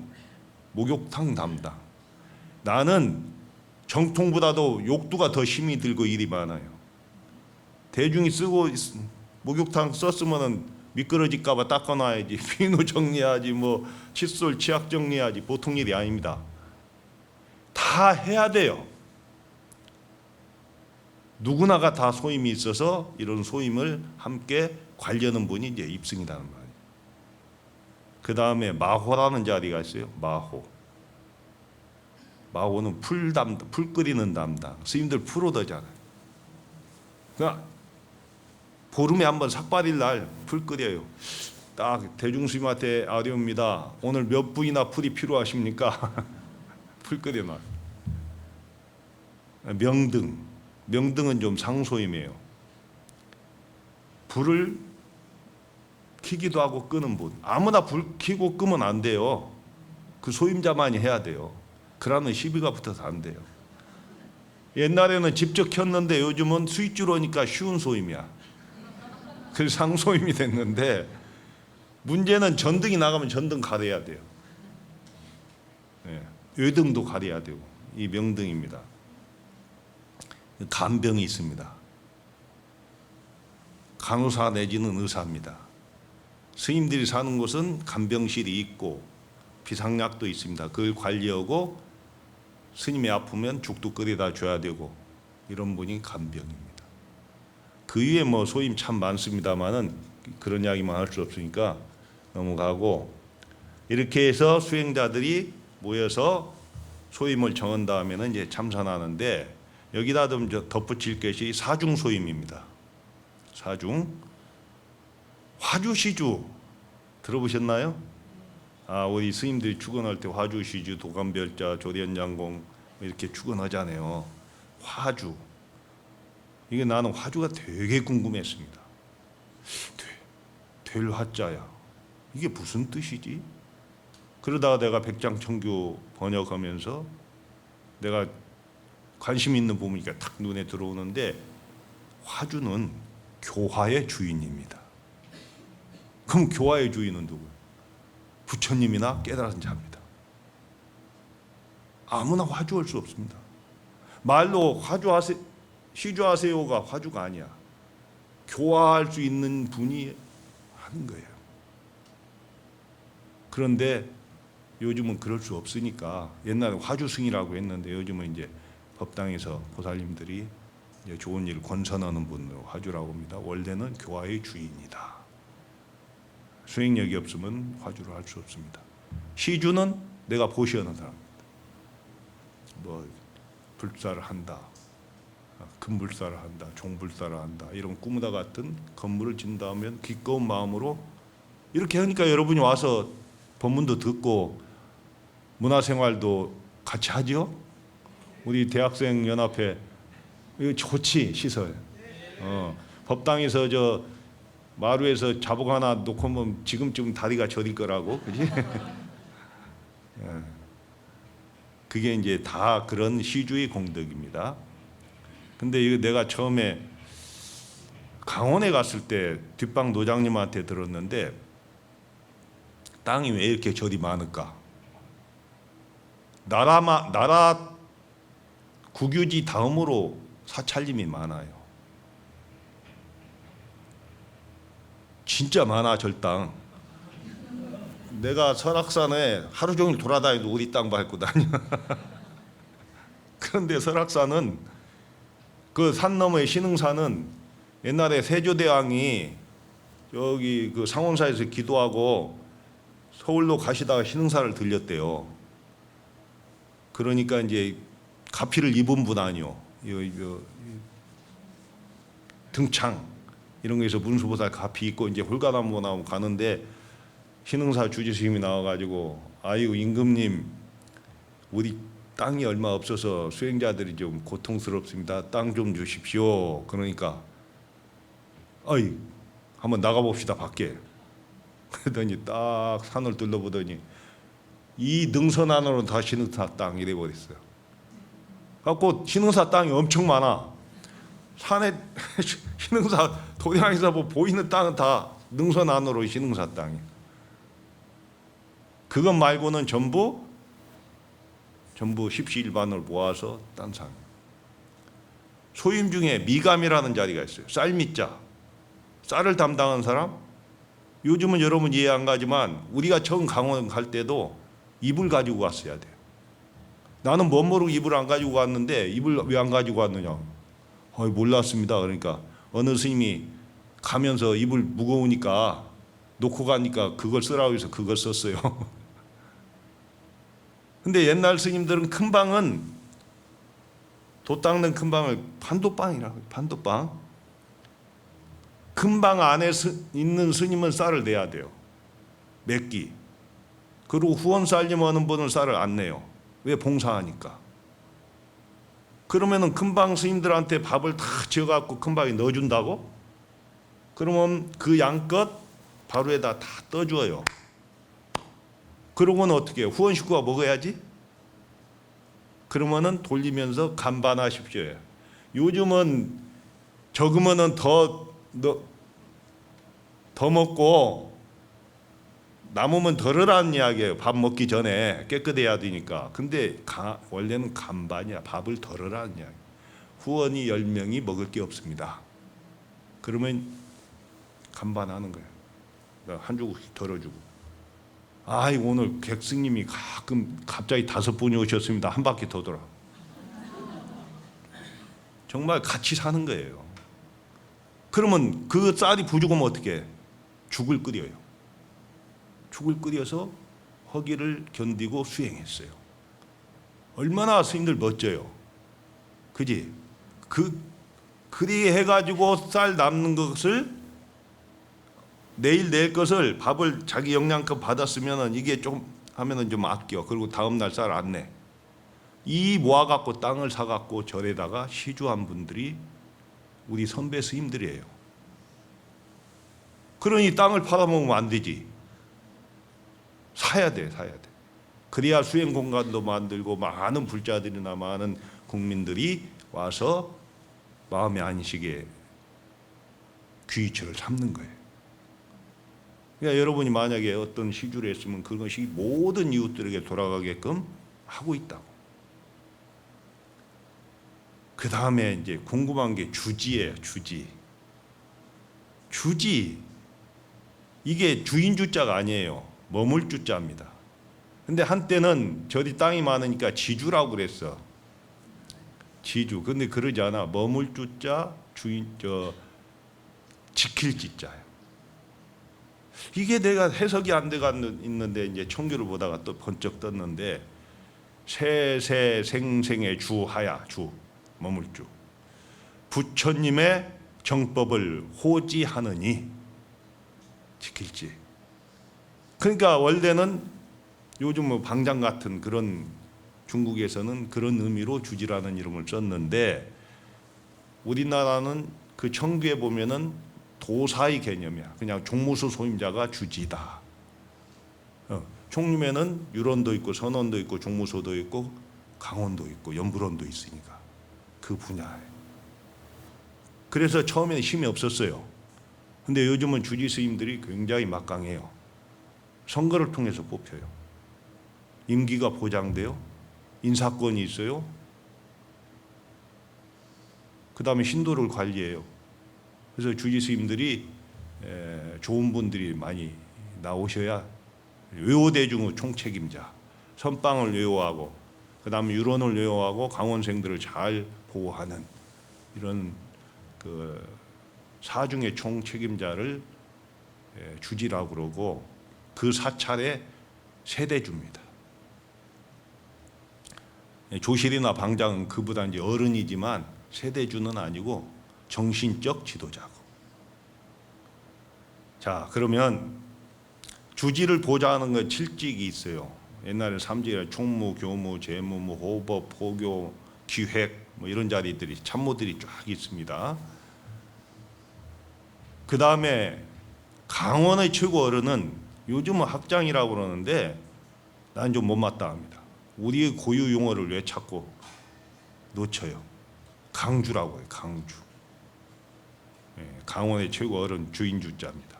목욕탕 담당. 나는 정통보다도 욕두가 더 힘이 들고 일이 많아요. 대중이 쓰고 목욕탕 썼으면은 미끄러질까봐 닦아놔야지, 비누 정리하지, 뭐 칫솔 치약 정리하지, 보통 일이 아닙니다. 다 해야 돼요. 누구나가 다 소임이 있어서 이런 소임을 함께 관리하는 분이 이제 입승이라는 말이에요. 그 다음에 마호라는 자리가 있어요. 마호는 풀 끓이는 담당. 스님들 프로더잖아요. 그러니까 보름에 한번 삭발일 날 풀 끓여요. 딱 대중스님한테 아뢰옵니다. 오늘 몇 분이나 풀이 필요하십니까? 풀 끓여놔요. 명등은 좀 상소임이에요. 불을 켜기도 하고 끄는 분. 아무나 불 켜고 끄면 안 돼요. 그 소임자만이 해야 돼요. 그러면 시비가 붙어서 안 돼요. 옛날에는 직접 켰는데 요즘은 수익주로 하니까 쉬운 소임이야. 그래서 상소임이 됐는데, 문제는 전등이 나가면 전등 가려야 돼요. 외등도 가려야 되고. 이 명등입니다. 간병이 있습니다. 간호사 내지는 의사입니다. 스님들이 사는 곳은 간병실이 있고 비상약도 있습니다. 그걸 관리하고 스님이 아프면 죽도 끓여다 줘야 되고, 이런 분이 간병입니다. 그 위에 뭐 소임 참 많습니다만은 그런 이야기만 할 수 없으니까 넘어가고, 이렇게 해서 수행자들이 모여서 소임을 정한 다음에는 이제 참선하는데, 여기다 좀 덧붙일 것이 사중 소임입니다. 사중. 화주 시주 들어보셨나요? 우리 스님들이 축원할 때 화주 시주 도감별자 조련장공 이렇게 축원하잖아요. 화주. 이게 나는 화주가 되게 궁금했습니다. 될 화자야. 이게 무슨 뜻이지? 그러다가 내가 백장천교 번역하면서 내가 관심 있는 부분이니까 탁 눈에 들어오는데, 화주는 교화의 주인입니다. 그럼 교화의 주인은 누구예요? 부처님이나 깨달은 자입니다. 아무나 화주할 수 없습니다. 말로 화주하세요, 시주하세요가 화주가 아니야. 교화할 수 있는 분이 하는 거예요. 그런데 요즘은 그럴 수 없으니까, 옛날에 화주승이라고 했는데 요즘은 이제 법당에서 보살님들이 이제 좋은 일 권선하는 분으로 화주라고 합니다. 원래는 교화의 주인이다. 수행력이 없으면 화주를 할 수 없습니다. 시주는 내가 보시하는 사람입니다. 뭐 불사를 한다, 금불사를 한다, 종불사를 한다, 이런 꿈과 같은 건물을 진다면 기꺼운 마음으로 이렇게 하니까 여러분이 와서 법문도 듣고 문화생활도 같이 하죠. 우리 대학생 연합회 이거 좋지, 시설. 법당에서 저 마루에서 자복 하나 놓고 보면 지금쯤 다리가 저릴 거라고, 그지? 그게 이제 다 그런 시주의 공덕입니다. 근데 이거 내가 처음에 강원에 갔을 때 뒷방 노장님한테 들었는데, 땅이 왜 이렇게 절이 많을까? 나라 국유지 다음으로 사찰림이 많아요. 진짜 많아, 절땅. 내가 설악산에 하루 종일 돌아다니도 우리 땅 밟고 다녀. 그런데 설악산은, 그 산 너머의 신흥산은 옛날에 세조대왕이 여기 그 상원사에서 기도하고 서울로 가시다가 신흥사를 들렸대요. 그러니까 이제 가피를 입은 분 아니요. 등창 이런 거에서 문수보살 가피 입고 이제 홀가나무 나오고 가는데, 신흥사 주지스님이 나와가지고, 아이고 임금님, 우리 땅이 얼마 없어서 수행자들이 좀 고통스럽습니다. 땅 좀 주십시오. 그러니까 어이 한번 나가봅시다 밖에. 그러더니 딱 산을 둘러보더니 이 능선 안으로 다 신흥사 땅 이래 버렸어요. 갖고 신흥사 땅이 엄청 많아. 산에 신흥사 도량에서 뭐 보이는 땅은 다 능선 안으로 신흥사 땅이. 그것 말고는 전부 십시일반을 모아서 딴 상. 소임 중에 미감이라는 자리가 있어요. 쌀미자. 쌀을 담당한 사람. 요즘은 여러분 이해 안 가지만 우리가 처음 강원 갈 때도 이불 가지고 갔어야 돼요. 나는 못 모르고 이불 안 가지고 갔는데 이불 왜 안 가지고 왔느냐. 몰랐습니다. 그러니까 어느 스님이 가면서 이불 무거우니까 놓고 가니까 그걸 쓰라고 해서 그걸 썼어요. 근데 옛날 스님들은 큰 방은 돛 닦는 큰 방을 판도방이라고 해요. 판도방. 큰 방 안에 있는 스님은 쌀을 내야 돼요. 몇 끼. 그리고 후원 살림하는 분은 쌀을 안 내요. 왜? 봉사하니까. 그러면은 금방 스님들한테 밥을 다 지어갖고 금방에 넣어준다고? 그러면 그 양껏 바로에다 다 떠줘요. 그러고는 어떻게 해요? 후원 식구가 먹어야지? 그러면은 돌리면서 간반하십시오. 요즘은 적으면은 더 먹고 남으면 덜으라는 이야기예요. 밥 먹기 전에 깨끗해야 되니까. 근데 원래는 간반이야. 밥을 덜으라는 이야기. 후원이 10명이 먹을 게 없습니다. 그러면 간반하는 거예요. 한 조각씩 덜어주고. 오늘 객스님이 갑자기 5분이 오셨습니다. 한 바퀴 더 돌아. 정말 같이 사는 거예요. 그러면 그 쌀이 부족하면 어떻게 해? 죽을 끓여요. 죽을 끓여서 허기를 견디고 수행했어요. 얼마나 스님들 멋져요. 그지? 그리 해가지고 쌀 남는 것을 내일 낼 것을 밥을 자기 영양껏 받았으면은 이게 좀 하면은 좀 아껴. 그리고 다음 날 쌀 안 내. 이 모아갖고 땅을 사갖고 절에다가 시주한 분들이 우리 선배 스님들이에요. 그러니 땅을 팔아먹으면 안 되지. 사야 돼. 그래야 수행 공간도 만들고 많은 불자들이나 많은 국민들이 와서 마음의 안식에 귀처를 삼는 거예요. 그러니까 여러분이 만약에 어떤 시주를 했으면 그것이 모든 이웃들에게 돌아가게끔 하고 있다고. 그 다음에 이제 궁금한 게 주지예요. 주지. 이게 주인 주자가 아니에요. 머물 주자입니다. 근데 한때는 저리 땅이 많으니까 지주라고 그랬어. 지주. 근데 그러지 않아. 머물 주자, 지킬 지자예요. 이게 내가 해석이 안 돼가 있는데 이제 총교를 보다가 또 번쩍 떴는데 세세생생의 주하야. 머물주. 부처님의 정법을 호지하느니 지킬지. 그러니까 원래는 요즘 뭐 방장 같은 그런 중국에서는 그런 의미로 주지라는 이름을 썼는데 우리나라는 그 청규에 보면은 도사의 개념이야. 그냥 종무소 소임자가 주지다. 총림에는 유론도 있고 선원도 있고 종무소도 있고 강원도 있고 연불원도 있으니까 그 분야에. 그래서 처음에는 힘이 없었어요. 근데 요즘은 주지 스님들이 굉장히 막강해요. 선거를 통해서 뽑혀요. 임기가 보장돼요. 인사권이 있어요. 그 다음에 신도를 관리해요. 그래서 주지 스님들이 좋은 분들이 많이 나오셔야 외호대중의 총책임자, 선방을 외호하고 그 다음에 유론을 외호하고 강원생들을 잘 보호하는 이런 그 사중의 총책임자를 주지라고 그러고 그 사찰에 세대주입니다. 조실이나 방장은 그보다 이제 어른이지만 세대주는 아니고 정신적 지도자고. 자, 그러면 주지를 보좌하는 건 7직이 있어요. 옛날에 3직이라 총무, 교무, 재무, 뭐 호법, 포교, 기획 뭐 이런 자리들이 참모들이 쫙 있습니다. 그 다음에 강원의 최고 어른은 요즘은 학장이라고 그러는데 난 좀 못마땅합니다. 우리의 고유 용어를 왜 자꾸 놓쳐요? 강주라고 해요. 강주. 강원의 최고 어른 주인주자입니다.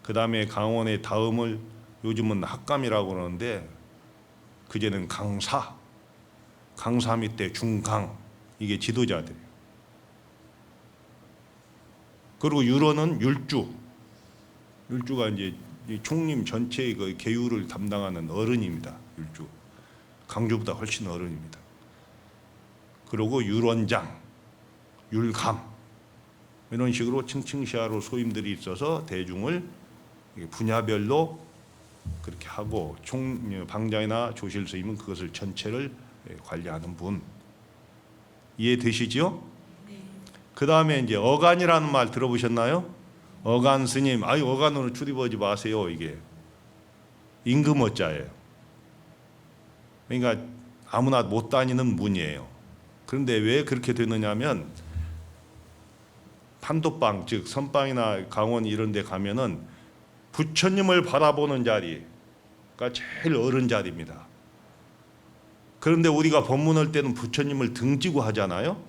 그 다음에 강원의 다음을 요즘은 학감이라고 그러는데 그제는 강사 밑에 중강, 이게 지도자들이에요. 그리고 유로는 율주가 이제 이 총림 전체의 그 계율을 담당하는 어른입니다. 율주. 강주보다 훨씬 어른입니다. 그리고 율원장, 율감, 이런 식으로 층층시하로 소임들이 있어서 대중을 분야별로 그렇게 하고, 방장이나 조실 스님은 그것을 전체를 관리하는 분. 이해되시죠? 그 다음에 이제 어간이라는 말 들어보셨나요? 어간 스님, 어간으로 출입하지 마세요. 이게 임금어자예요. 그러니까 아무나 못 다니는 문이에요. 그런데 왜 그렇게 되느냐면, 판도방, 즉 선방이나 강원 이런 데 가면은 부처님을 바라보는 자리가 제일 어른 자리입니다. 그런데 우리가 법문할 때는 부처님을 등지고 하잖아요.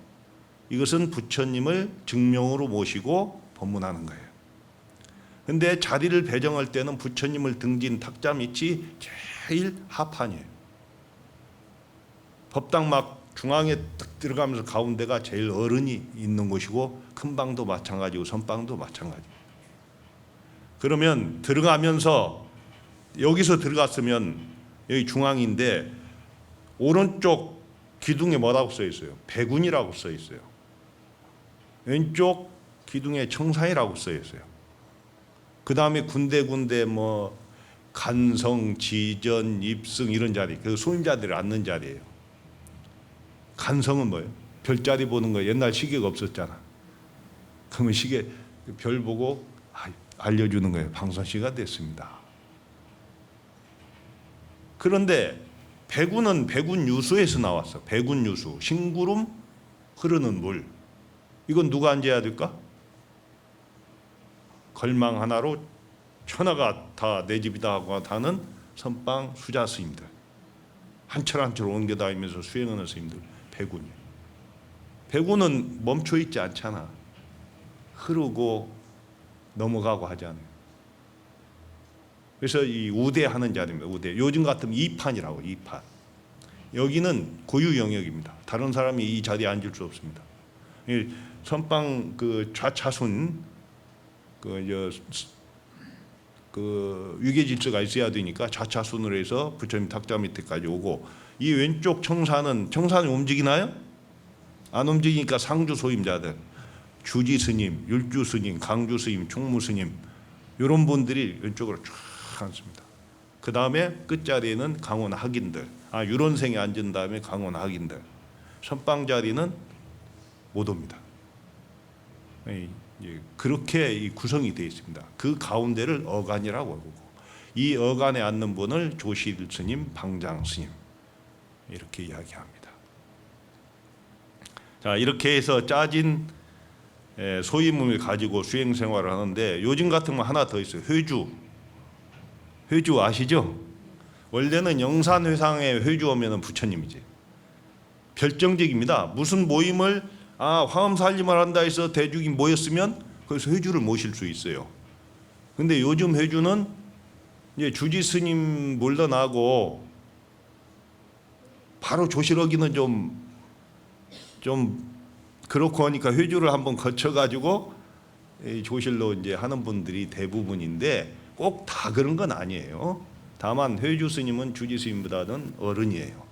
이것은 부처님을 증명으로 모시고 법문하는 거예요. 근데 자리를 배정할 때는 부처님을 등진 탁자 밑이 제일 하판이에요. 법당 막 중앙에 딱 들어가면서 가운데가 제일 어른이 있는 곳이고, 큰 방도 마찬가지고 선방도 마찬가지고. 그러면 들어가면서, 여기서 들어갔으면 여기 중앙인데 오른쪽 기둥에 뭐라고 써 있어요? 백운이라고 써 있어요. 왼쪽 기둥에 청산이라고 써 있어요. 그 다음에 군데군데 뭐 간성, 지전, 입승 이런 자리, 그 소임자들이 앉는 자리예요. 간성은 뭐예요? 별자리 보는 거. 옛날 시계가 없었잖아. 그러면 시계 별 보고 알려주는 거예요. 방선시가 됐습니다. 그런데 백운은 백운유수에서 나왔어. 백운유수, 심구름 흐르는 물. 이건 누가 앉아야 될까? 걸망 하나로 천하가 다 내 집이다 하고 다는 선방 수자 스님들, 한철 한철 옮겨다니면서 수행하는 스님들, 백운이에요. 백운은 멈춰 있지 않잖아. 흐르고 넘어가고 하잖아요. 그래서 이 우대하는 자리입니다. 우대. 요즘 같으면 이판이라고. 이판. 여기는 고유 영역입니다. 다른 사람이 이 자리에 앉을 수 없습니다. 선방 그 좌차순 그 위계 질서가 있어야 되니까 좌차순으로 해서 부처님 탁자 밑에까지 오고, 이 왼쪽 청산이 움직이나요? 안 움직이니까 상주 소임자들, 주지 스님, 율주 스님, 강주 스님, 총무 스님, 이런 분들이 왼쪽으로 쫙 앉습니다. 그 다음에 끝자리에는 강원 학인들, 유론생이 앉은 다음에 강원 학인들, 선방 자리는 못 옵니다. 그렇게 구성이 되어 있습니다. 그 가운데를 어간이라고 하고, 이 어간에 앉는 분을 조실 스님, 방장 스님 이렇게 이야기합니다. 자, 이렇게 해서 짜진 소임문을 가지고 수행 생활을 하는데, 요즘 같으면 하나 더 있어요. 회주 아시죠? 원래는 영산회상에 회주 오면은 부처님이지. 별정직입니다. 무슨 모임을 화엄살림을 한다 해서 대중이 모였으면 거기서 회주를 모실 수 있어요. 근데 요즘 회주는 이제 주지 스님 물러나고 바로 조실하기는 좀 그렇고 하니까 회주를 한번 거쳐가지고 조실로 이제 하는 분들이 대부분인데, 꼭 다 그런 건 아니에요. 다만 회주 스님은 주지 스님보다는 어른이에요.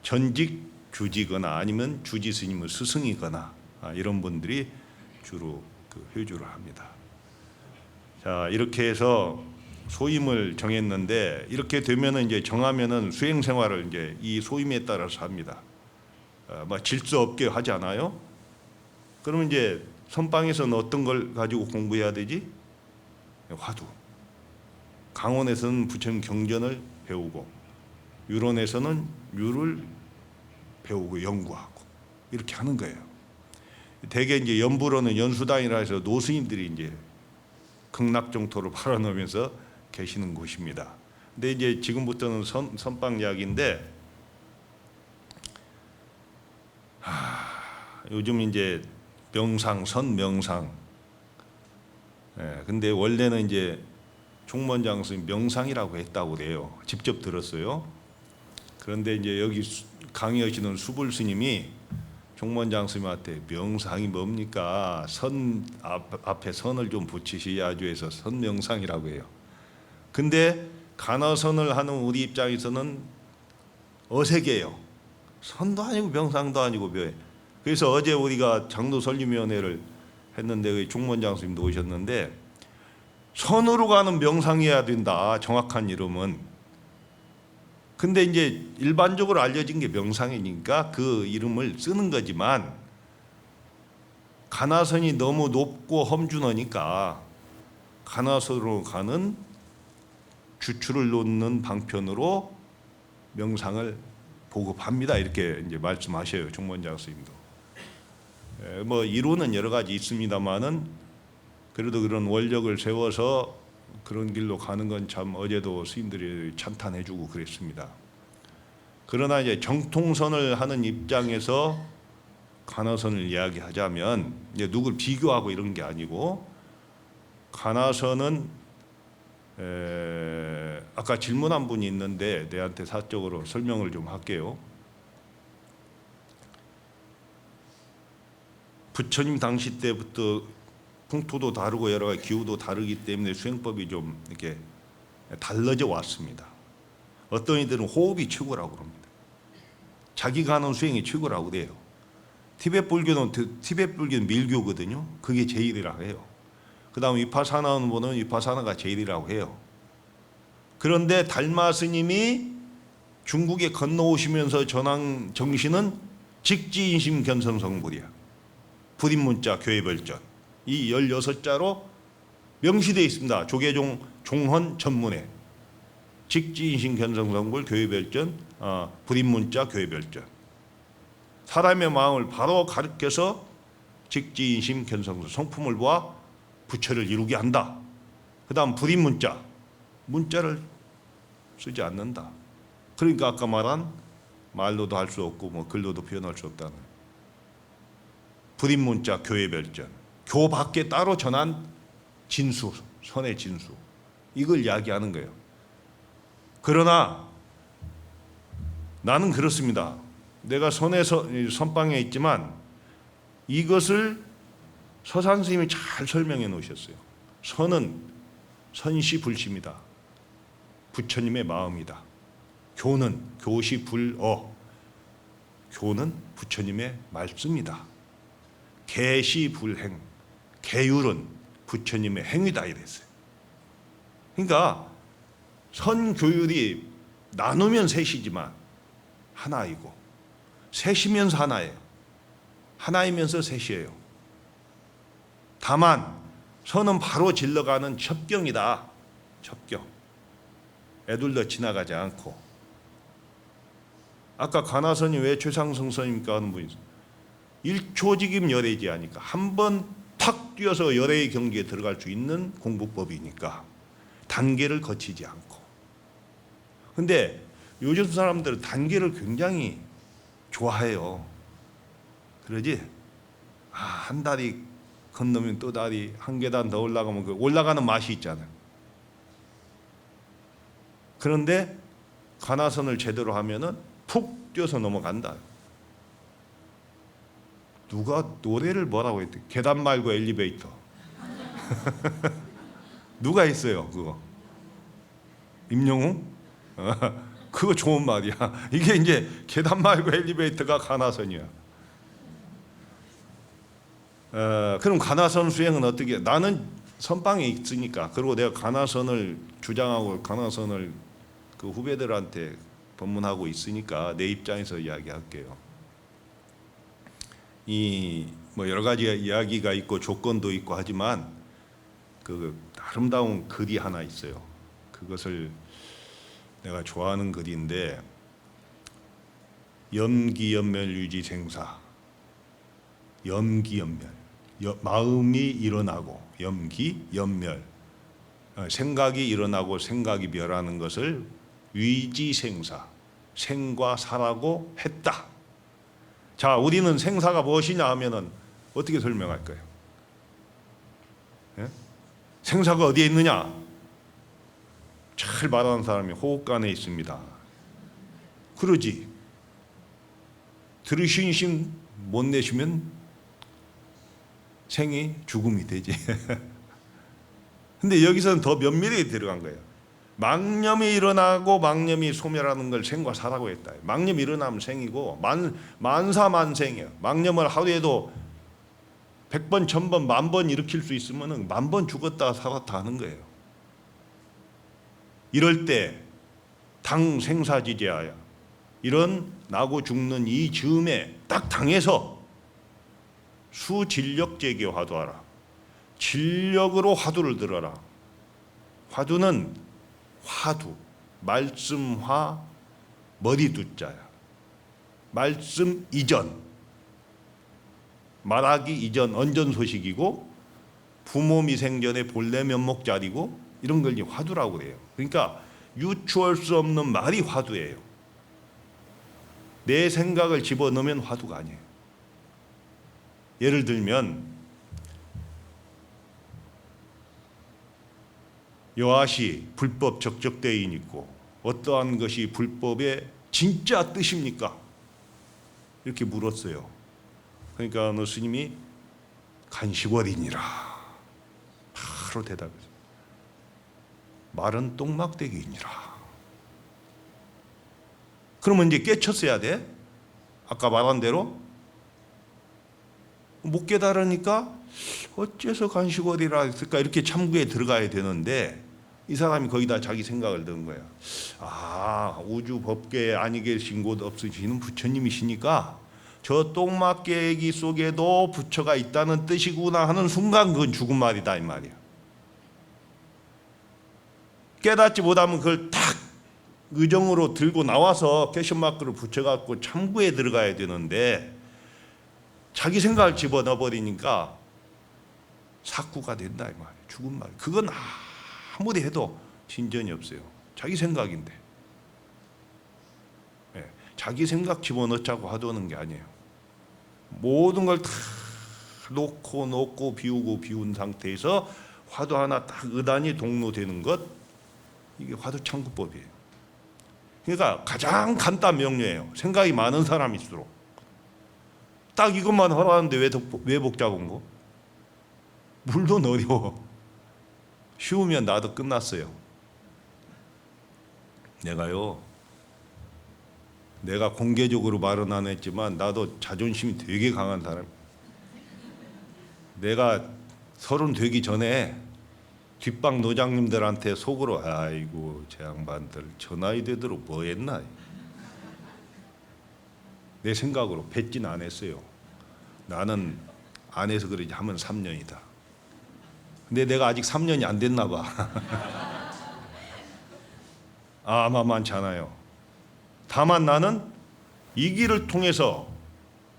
전직 주지거나 아니면 주지 스님의 스승이거나 이런 분들이 주로 그 회주를 합니다. 자, 이렇게 해서 소임을 정했는데, 이렇게 되면은 이제 정하면은 수행 생활을 이제 이 소임에 따라서 합니다. 질서 없게 하지 않아요? 그러면 이제 선방에서는 어떤 걸 가지고 공부해야 되지? 화두. 강원에서는 부처님 경전을 배우고, 유론에서는 유를 배우고 연구하고 이렇게 하는 거예요. 대개 이제 연부로는 연수당이라 해서 노스님들이 이제 극락정토를 팔아놓으면서 계시는 곳입니다. 근데 이제 지금부터는 선방 이야기인데, 요즘 이제 명상, 선명상. 근데 원래는 이제 총무원장 스님 명상이라고 했다고 그래요. 직접 들었어요. 그런데 이제 여기 강의하시는 수불 스님이 총무원장 스님한테 명상이 뭡니까? 선 앞에 선을 좀 붙이셔야죠 해서 선명상이라고 해요. 근데 간허선을 하는 우리 입장에서는 어색해요. 선도 아니고 명상도 아니고 묘해. 그래서 어제 우리가 장로설립위원회를 했는데 총무원장 스님도 오셨는데 선으로 가는 명상이어야 된다. 정확한 이름은. 근데 이제 일반적으로 알려진 게 명상이니까 그 이름을 쓰는 거지만 간허선이 너무 높고 험준하니까 간허선으로 가는 주추를 놓는 방편으로 명상을 보급합니다. 이렇게 이제 말씀하셔요. 총무원장 스님도. 뭐 이론은 여러 가지 있습니다만은 그래도 그런 원력을 세워서 그런 길로 가는 건 참 어제도 스님들이 찬탄해주고 그랬습니다. 그러나 이제 정통선을 하는 입장에서 간허선을 이야기하자면 이제 누굴 비교하고 이런 게 아니고 간허선은 아까 질문한 분이 있는데 내한테 사적으로 설명을 좀 할게요. 부처님 당시 때부터 풍토도 다르고 여러 가지 기후도 다르기 때문에 수행법이 좀 이렇게 달라져 왔습니다. 어떤 이들은 호흡이 최고라고 그럽니다. 자기가 하는 수행이 최고라고 그래요. 티베트 불교는 밀교거든요. 그게 제일이라고 해요. 그 다음 위파사나 하는 분은 위파사나가 제일이라고 해요. 그런데 달마 스님이 중국에 건너오시면서 전한 정신은 직지인심 견성성불이야. 불입문자 교회별전 이 16자로 명시되어 있습니다. 조계종 종헌 전문에 직지인심 견성성불 교회별전 불입문자 교회별전 사람의 마음을 바로 가르쳐서 직지인심 견성성 성품을 보아 부처를 이루게 한다. 그 다음 불입문자 문자를 쓰지 않는다. 그러니까 아까 말한 말로도 할 수 없고 뭐 글로도 표현할 수 없다는 불입문자 교회별전 교 밖에 따로 전한 진수 선의 진수 이걸 이야기하는 거예요. 그러나 나는 그렇습니다. 내가 선방에 있지만 이것을 서산 스님이 잘 설명해 놓으셨어요. 선은 선시불시입니다. 부처님의 마음이다. 교는 교시불어 교는 부처님의 말씀이다. 계시불행 계율은 부처님의 행위다 이랬어요. 그러니까 선교율이 나누면 셋이지만 하나이고 셋이면서 하나예요. 하나이면서 셋이에요. 다만 선은 바로 질러가는 첩경이다. 첩경. 애둘러 지나가지 않고. 아까 간허선이 왜 최상승선입니까 하는 분이 있어요. 1초직임 열애지하니까 한 번 탁 뛰어서 열애의 경지에 들어갈 수 있는 공부법이니까 단계를 거치지 않고. 근데 요즘 사람들은 단계를 굉장히 좋아해요. 그러지? 한 다리 건너면 또 다리 한 계단 더 올라가면 그 올라가는 맛이 있잖아요. 그런데 간허선을 제대로 하면은 푹 뛰어서 넘어간다. 누가 노래를 뭐라고 했대? 계단 말고 엘리베이터. 누가 했어요 그거? 임영웅? 그거 좋은 말이야. 이게 이제 계단 말고 엘리베이터가 간허선이야. 그럼 간허선 수행은 어떻게? 나는 선방에 있으니까. 그리고 내가 간허선을 주장하고 간허선을 그 후배들한테 법문하고 있으니까 내 입장에서 이야기할게요. 이 뭐 여러 가지 이야기가 있고 조건도 있고 하지만 그 아름다운 글이 하나 있어요. 그것을 내가 좋아하는 글인데 염기연멸 유지생사 염기연멸 마음이 일어나고 염기연멸 생각이 일어나고 생각이 멸하는 것을 위지생사 생과 사라고 했다. 자, 우리는 생사가 무엇이냐 하면은 어떻게 설명할까요? 예? 생사가 어디에 있느냐? 잘 말하는 사람이 호흡간에 있습니다. 그러지. 들으신 심 못 내시면 생이 죽음이 되지. 근데 여기서는 더 면밀하게 들어간 거예요. 망념이 일어나고 망념이 소멸하는 걸 생과 사라고 했다. 망념이 일어나면 생이고 만사만생이야. 망념을 하루에도 100번, 1000번, 10,000번 일으킬 수 있으면 10,000번 죽었다 살았다 하는 거예요. 이럴 때 당생사지제하야. 이런 나고 죽는 이 즈음에 딱 당해서 수진력제기 화두하라. 진력으로 화두를 들어라. 화두는 화두, 말씀화, 머리두자야. 말씀 이전, 말하기 이전 언전소식이고 부모 미생전의 본래 면목자리고 이런 걸 화두라고 그래요. 그러니까 유추할 수 없는 말이 화두예요. 내 생각을 집어넣으면 화두가 아니에요. 예를 들면 여하시 불법 적적대인 있고 어떠한 것이 불법의 진짜 뜻입니까? 이렇게 물었어요. 그러니까 어느 스님이 간식월이니라 바로 대답했어요. 말은 똥막대기이니라. 그러면 이제 깨쳤어야 돼. 아까 말한 대로 못 깨달으니까 어째서 간식월이라 했을까 이렇게 참고에 들어가야 되는데 이 사람이 거기다 자기 생각을 넣은 거야. 아, 우주 법계에 아니 계신 곳 없으시는 부처님이시니까 저 똥막대기 속에도 부처가 있다는 뜻이구나 하는 순간 그건 죽은 말이다 이 말이야. 깨닫지 못하면 그걸 딱 의정으로 들고 나와서 캐션마크를 붙여갖고 참고에 들어가야 되는데 자기 생각을 집어넣어 버리니까 사쿠가 된다 이 말이야. 죽은 말. 그건 아무리 해도 진전이 없어요. 자기 생각인데. 네, 자기 생각 집어넣자고 화두는 게 아니에요. 모든 걸 다 놓고 비운 상태에서 화두 하나 딱 의단이 동로되는 것, 이게 화두 창구법이에요. 그러니까 가장 간단 명료해요. 생각이 많은 사람일수록. 딱 이것만 하라는데 왜 복잡한 거? 물론 어려워. 쉬우면 나도 끝났어요. 내가 공개적으로 말은 안 했지만 나도 자존심이 되게 강한 사람. 내가 30 되기 전에 뒷방 노장님들한테 속으로 아이고 제 양반들 저 나이 되도록 뭐 했나 내 생각으로 뱉진 안 했어요. 나는 안 해서 그러지 하면 3년이다. 근데 내가 아직 3년이 안 됐나 봐. 아마 많잖아요. 다만 나는 이 길을 통해서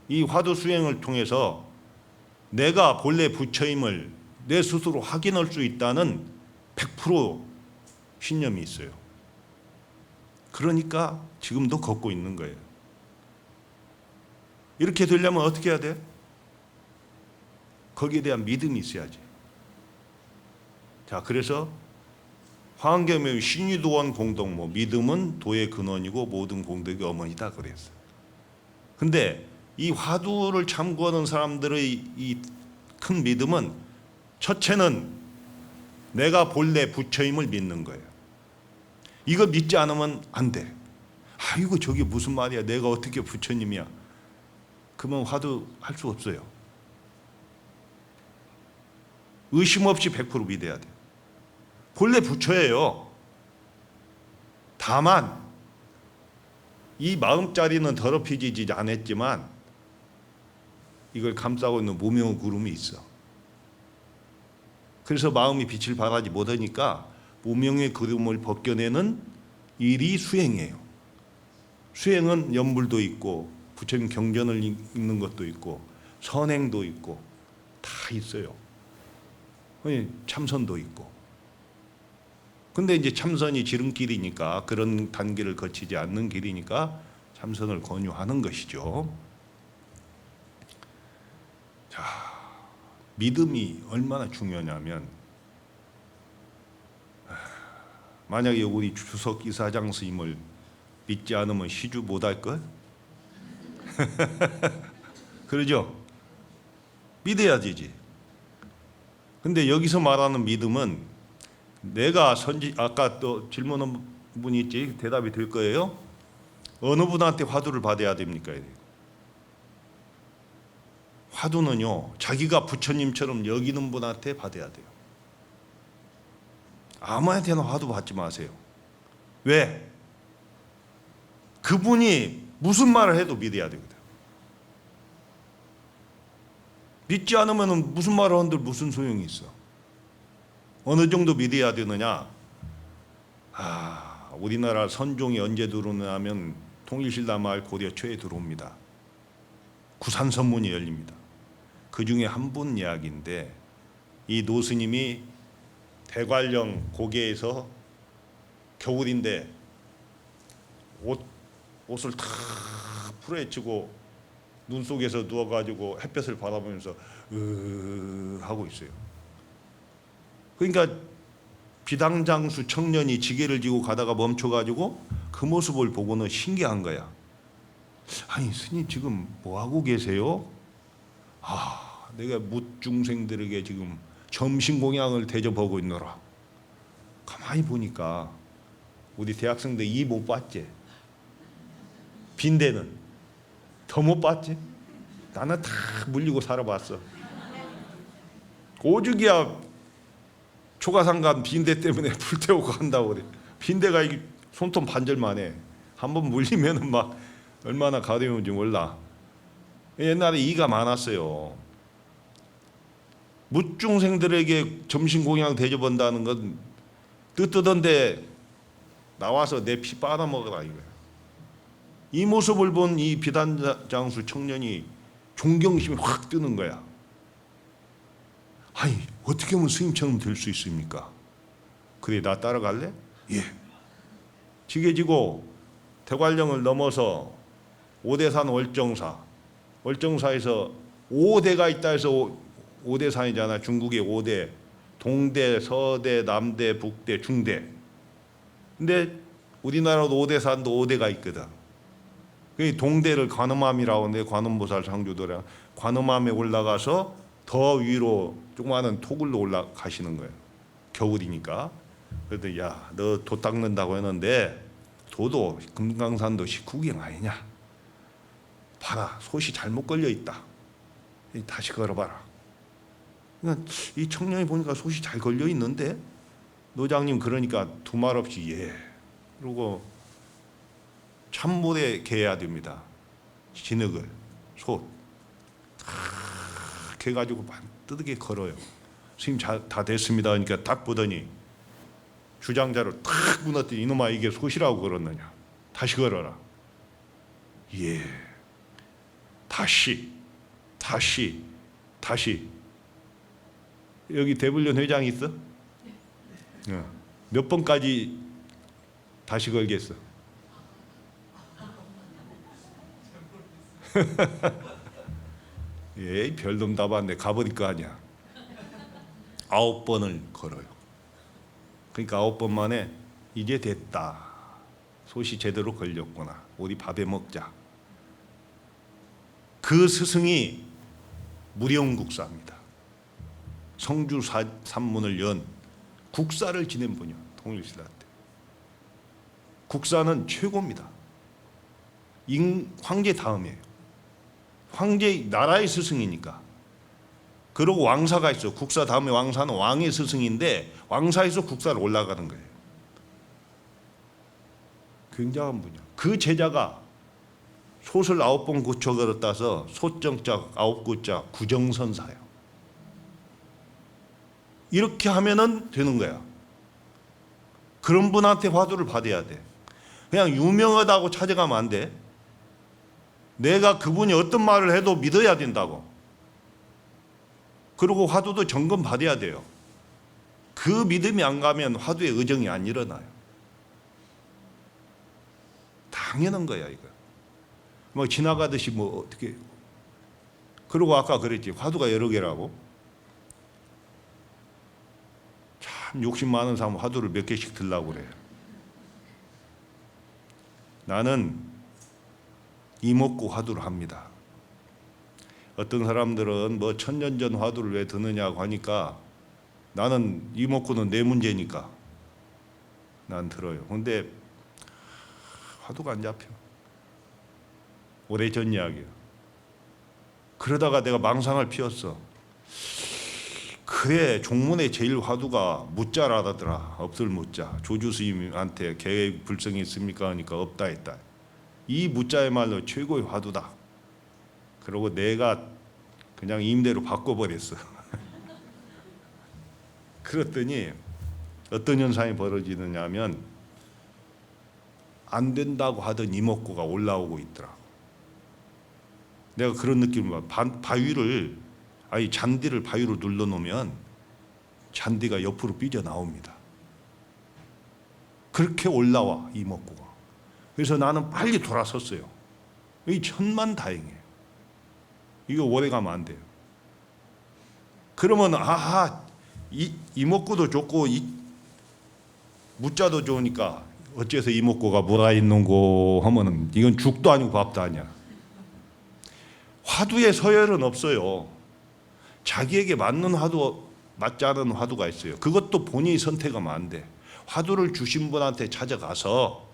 이 화두 수행을 통해서 내가 본래 부처임을 내 스스로 확인할 수 있다는 100% 신념이 있어요. 그러니까 지금도 걷고 있는 거예요. 이렇게 되려면 어떻게 해야 돼? 거기에 대한 믿음이 있어야지. 자, 그래서 화엄경의 신유도원 공동모, 믿음은 도의 근원이고 모든 공덕의 어머니다 그랬어요. 근데 이 화두를 참고하는 사람들의 이 큰 믿음은 첫째는 내가 본래 부처임을 믿는 거예요. 이거 믿지 않으면 안 돼. 아이고 저게 무슨 말이야. 내가 어떻게 부처님이야. 그러면 화두 할 수 없어요. 의심 없이 100% 믿어야 돼요. 본래 부처예요. 다만 이 마음자리는 더럽혀지지 않았지만 이걸 감싸고 있는 무명의 구름이 있어. 그래서 마음이 빛을 발하지 못하니까 무명의 구름을 벗겨내는 일이 수행이에요. 수행은 연불도 있고 부처님 경전을 읽는 것도 있고 선행도 있고 다 있어요. 참선도 있고. 근데 이제 참선이 지름길이니까 그런 단계를 거치지 않는 길이니까 참선을 권유하는 것이죠. 자, 믿음이 얼마나 중요하냐면 만약에 우리 주석 이사장 스님을 믿지 않으면 시주 못할 걸? 그러죠? 믿어야 되지. 근데 여기서 말하는 믿음은 내가 아까 또 질문한 분이 있지, 대답이 될 거예요. 어느 분한테 화두를 받아야 됩니까? 화두는요, 자기가 부처님처럼 여기는 분한테 받아야 돼요. 아무한테나 화두 받지 마세요. 왜? 그분이 무슨 말을 해도 믿어야 되거든. 믿지 않으면 무슨 말을 한들 무슨 소용이 있어? 어느 정도 믿어야 되느냐? 우리나라 선종이 언제 들어오냐면 통일신라 말 고려 초에 들어옵니다. 구산선문이 열립니다. 그 중에 한 분 이야기인데, 이 노스님이 대관령 고개에서 겨울인데 옷을 다 풀어헤치고 눈 속에서 누워가지고 햇볕을 바라보면서 하고 있어요. 그러니까 비당장수 청년이 지게를 지고 가다가 멈춰가지고 그 모습을 보고는 신기한 거야. 아니 스님 지금 뭐 하고 계세요? 내가 묻중생들에게 지금 점심 공양을 대접하고 있노라. 가만히 보니까 우리 대학생들 이 못 봤지? 빈대는 더 못 봤지? 나는 다 물리고 살아봤어. 오죽이야 초가상간 빈대 때문에 불태우고 간다고 그래. 빈대가 이게 손톱 반절만해. 한번 물리면은 막 얼마나 가려운지 몰라. 옛날에 이가 많았어요. 묻중생들에게 점심 공양 대접한다는 건 뜨뜻한데 나와서 내 피 빨아먹어라 이거야. 이 모습을 본 이 비단장수 청년이 존경심이 확 뜨는 거야. 아니 어떻게 하면 스님처럼 될 수 있습니까? 그래 나 따라갈래? 예. 지게 지고 대관령을 넘어서 오대산 월정사에서 5대가 있다 해서 5대산이잖아. 중국의 5대, 동대, 서대, 남대, 북대, 중대. 근데 우리나라도 5대산도 5대가 있거든. 그 동대를 관음암이라고 하는데, 관음보살 상주도량 관음암에 올라가서 더 위로 조그마한 토굴로 올라가시는 거예요. 겨울이니까. 그래도 야, 너 도 닦는다고 했는데 도도 금강산도 식후경 아니냐? 봐라, 솥이 잘못 걸려 있다. 다시 걸어봐라. 그러니까 이 청년이 보니까 솥이 잘 걸려 있는데, 노장님 그러니까 두말 없이 예. 그리고 찬물에 개야 됩니다. 진흙을 솥 개가지고 반뜨게 걸어요. 스님 다 됐습니다. 그러니까 딱 보더니 주장자를 탁 무너뜨리. 이놈아 이게 솥이라고 걸었느냐? 다시 걸어라. 예. 다시. 여기 대불련 회장 있어? 몇 번까지 다시 걸겠어? 예, 별놈 다 봤네. 가버릴 거 아니야. 9번을 걸어요. 그러니까 9번 만에 이제 됐다. 솥이 제대로 걸렸구나. 우리 밥에 먹자. 그 스승이 무령국사입니다. 성주 산문을 연 국사를 지낸 분이요. 통일신라 때. 국사는 최고입니다. 황제 다음이에요. 황제 나라의 스승이니까. 그리고 왕사가 있어. 국사 다음에 왕사는 왕의 스승인데 왕사에서 국사를 올라가는 거예요. 굉장한 분이야. 그 제자가 솥을 9번 고쳐 걸었다서 솥정자 9구자 구정선사예요. 이렇게 하면은 되는 거야. 그런 분한테 화두를 받아야 돼. 그냥 유명하다고 찾아가면 안 돼. 내가 그분이 어떤 말을 해도 믿어야 된다고. 그리고 화두도 점검 받아야 돼요. 그 믿음이 안 가면 화두의 의정이 안 일어나요. 당연한 거야 이거. 뭐 지나가듯이 뭐 어떻게. 그리고 아까 그랬지, 화두가 여러 개라고. 참 참 욕심 많은 사람 화두를 몇 개씩 들라고 그래요. 나는 이목구 화두를 합니다. 어떤 사람들은 뭐 천년 전 화두를 왜 드느냐고 하니까 나는 이목구는 내 문제니까 난 들어요. 근데 화두가 안 잡혀. 오래전 이야기야. 그러다가 내가 망상을 피웠어. 그래, 종문에 제일 화두가 무자라더라. 없을 무자. 조주 스님한테 계획 불성이 있습니까 하니까 없다 했다. 이 무자야말로 최고의 화두다. 그러고 내가 그냥 임대로 바꿔버렸어. 그랬더니 어떤 현상이 벌어지느냐 하면 안 된다고 하던 이목구가 올라오고 있더라고. 내가 그런 느낌을 봐. 바위를, 아니 잔디를 바위로 눌러놓으면 잔디가 옆으로 삐져나옵니다. 그렇게 올라와 이목구가. 그래서 나는 빨리 돌아섰어요. 이 천만다행이에요. 이거 오래 가면 안 돼요. 그러면 이목구도 좋고 무자도 좋으니까 어째서 이목구가 뭐가 있는고 하면은 이건 죽도 아니고 밥도 아니야. 화두에 서열은 없어요. 자기에게 맞는 화두, 맞지 않은 화두가 있어요. 그것도 본인이 선택하면 안 돼. 화두를 주신 분한테 찾아가서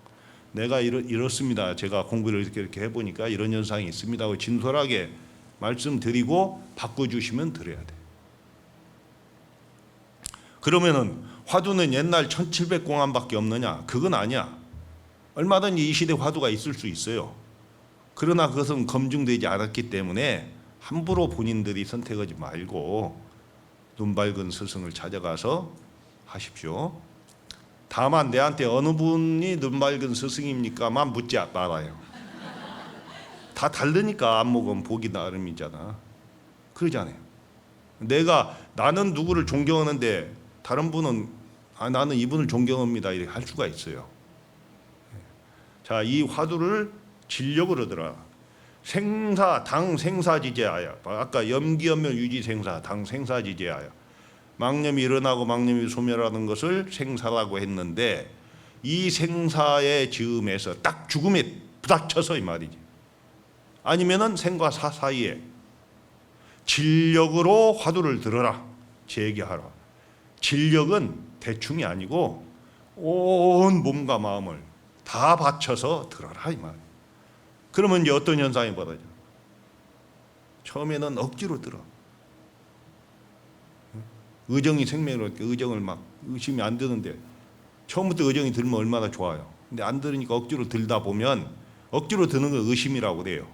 내가 이렇습니다. 제가 공부를 이렇게 해보니까 이런 현상이 있습니다 하고 진솔하게 말씀드리고 바꿔주시면 드려야 돼. 그러면은 화두는 옛날 1700공안밖에 없느냐? 그건 아니야. 얼마든지 이 시대 화두가 있을 수 있어요. 그러나 그것은 검증되지 않았기 때문에 함부로 본인들이 선택하지 말고 눈 밝은 스승을 찾아가서 하십시오. 다만 내한테 어느 분이 눈 밝은 스승입니까만 묻지 말아요. 다 다르니까 안목은 보기 나름이잖아. 그러잖아요. 나는 누구를 존경하는데 다른 분은 나는 이분을 존경합니다 이렇게 할 수가 있어요. 자, 이 화두를 진력으로 들어라. 생사, 당 생사지제하여. 아까 염기염멸 유지생사, 당 생사지제하여. 망념이 일어나고 망념이 소멸하는 것을 생사라고 했는데 이 생사의 즈음에서 딱 죽음에 부닥쳐서 이 말이지. 아니면은 생과 사 사이에 진력으로 화두를 들어라. 제기하라. 진력은 대충이 아니고 온 몸과 마음을 다 바쳐서 들어라 이 말. 그러면 이제 어떤 현상이 벌어져? 처음에는 억지로 들어. 의정이 생명으로 의정을 막 의심이 안 드는데 처음부터 의정이 들면 얼마나 좋아요. 근데 안 들으니까 억지로 들다 보면 억지로 드는 걸 의심이라고 그래요.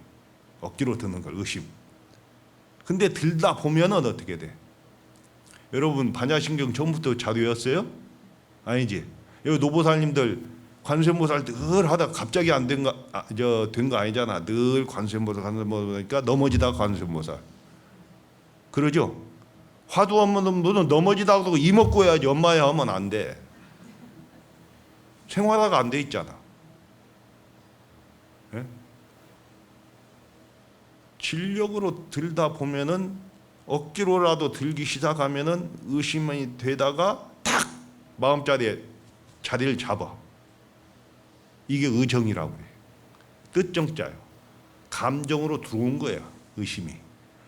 억지로 드는 걸 의심. 근데 들다 보면은 어떻게 돼? 여러분 반야신경 처음부터 잘 외웠어요? 아니지. 여기 노보살님들 관세음보살 늘 하다가 갑자기 안 된 거 아니잖아. 늘 관세음보살 하니까 넘어지다가 관세음보살. 그러죠? 화두 없는 분은 넘어지다가 이먹고 해야지 엄마야 하면 안 돼. 생활화가 안 돼 있잖아. 네? 진력으로 들다 보면은 억지로라도 들기 시작하면은 의심이 되다가 탁 마음자리에 자리를 잡아. 이게 의정이라고 해요. 뜻정자요. 감정으로 들어온 거야. 의심이.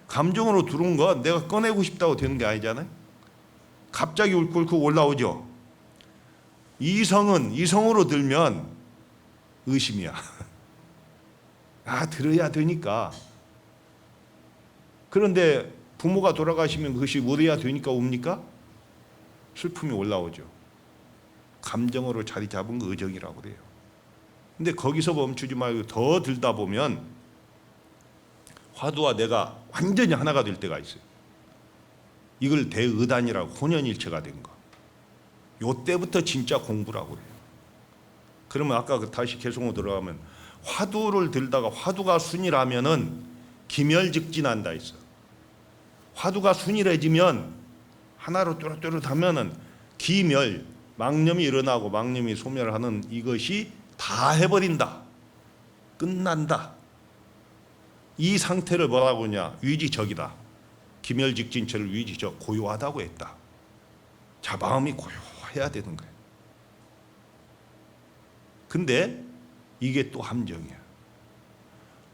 감정으로 들어온 거 내가 꺼내고 싶다고 되는 게 아니잖아요. 갑자기 울컥 올라오죠. 이성으로 들면 의심이야. 들어야 되니까. 그런데 부모가 돌아가시면 그것이 울어야 되니까 웁니까? 슬픔이 올라오죠. 감정으로 자리 잡은 거 의정이라고 그래요. 근데 거기서 멈추지 말고 더 들다 보면 화두와 내가 완전히 하나가 될 때가 있어요. 이걸 대의단이라고 혼연일체가 된 거. 요때부터 진짜 공부라고 해요. 그러면 아까 다시 개성으로 들어가면 화두를 들다가 화두가 순이라면은 기멸직진한다 있어. 화두가 순이해지면 하나로 또렷또렷하면은 기멸, 망념이 일어나고 망념이 소멸하는 이것이 다 해버린다. 끝난다. 이 상태를 뭐라고 하냐? 위지적이다. 기멸직진체를 위지적, 고요하다고 했다. 자, 마음이 고요. 해야 되는 거예요. 근데 이게 또 함정이야.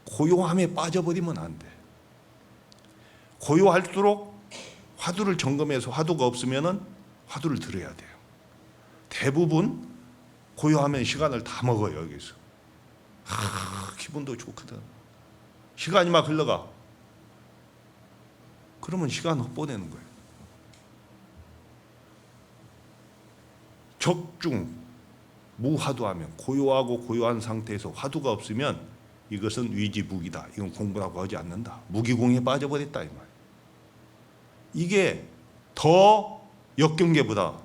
고요함에 빠져버리면 안 돼. 고요할수록 화두를 점검해서 화두가 없으면은 화두를 들어야 돼요. 대부분 고요하면 시간을 다 먹어요. 여기서 기분도 좋거든. 시간이 막 흘러가. 그러면 시간 헛보내는 거예요. 적중 무화두하면 고요하고 고요한 상태에서 화두가 없으면 이것은 위지무기다. 이건 공부라고 하지 않는다. 무기공에 빠져버렸다 이 말. 이게 더 역경계보다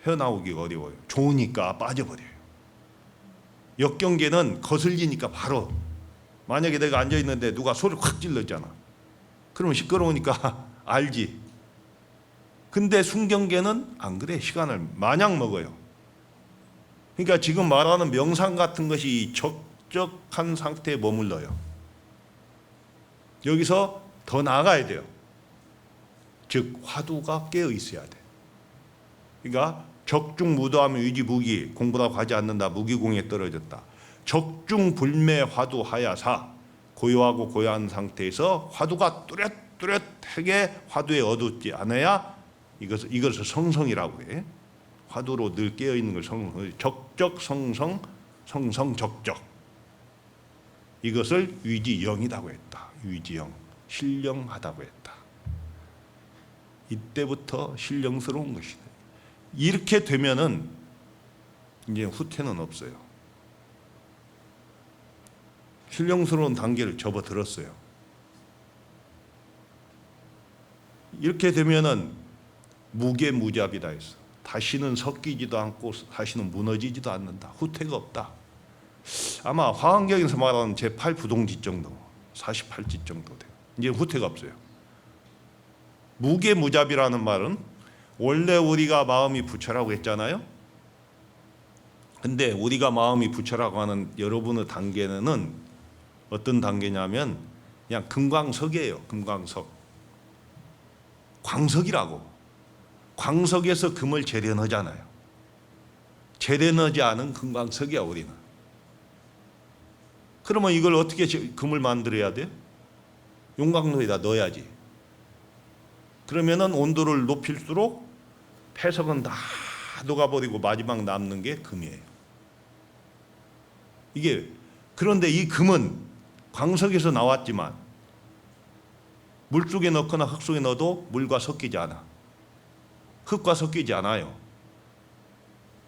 헤어나오기가 어려워요. 좋으니까 빠져버려요. 역경계는 거슬리니까 바로, 만약에 내가 앉아있는데 누가 소리를 확 질렀잖아. 그러면 시끄러우니까 알지. 근데 순경계는 안 그래. 시간을 마냥 먹어요. 그러니까 지금 말하는 명상 같은 것이 적적한 상태에 머물러요. 여기서 더 나아가야 돼요. 즉 화두가 깨어 있어야 돼. 그러니까 적중무도하면 위지무기, 공부라고 하지 않는다. 무기공에 떨어졌다. 적중불매 화두하야사, 고요하고 고요한 상태에서 화두가 뚜렷뚜렷하게 화두에 어둡지 않아야 이것을 성성이라고 해. 화두로 늘 깨어 있는 걸 적적 성성, 성성 적적. 이것을 위지영이라고 했다. 위지영, 신령하다고 했다. 이때부터 신령스러운 것이다. 이렇게 되면은 이제 후퇴는 없어요. 신령스러운 단계를 접어들었어요. 이렇게 되면은 무게무잡이다 했어. 다시는 섞이지도 않고 다시는 무너지지도 않는다. 후퇴가 없다. 아마 화엄경에서 말하는 제8부동지 정도, 48지 정도 돼요. 이제 후퇴가 없어요. 무게무잡이라는 말은 원래 우리가 마음이 부처라고 했잖아요. 근데 우리가 마음이 부처라고 하는 여러분의 단계는 어떤 단계냐면 그냥 금광석이에요. 금광석. 광석이라고. 광석에서 금을 재련하잖아요. 재련하지 않은 금광석이야 우리는. 그러면 이걸 어떻게 금을 만들어야 돼? 용광로에다 넣어야지. 그러면은 온도를 높일수록 폐석은 다 녹아버리고 마지막 남는 게 금이에요. 이게 그런데 이 금은 광석에서 나왔지만 물속에 넣거나 흙 속에 넣어도 물과 섞이지 않아. 흙과 섞이지 않아요.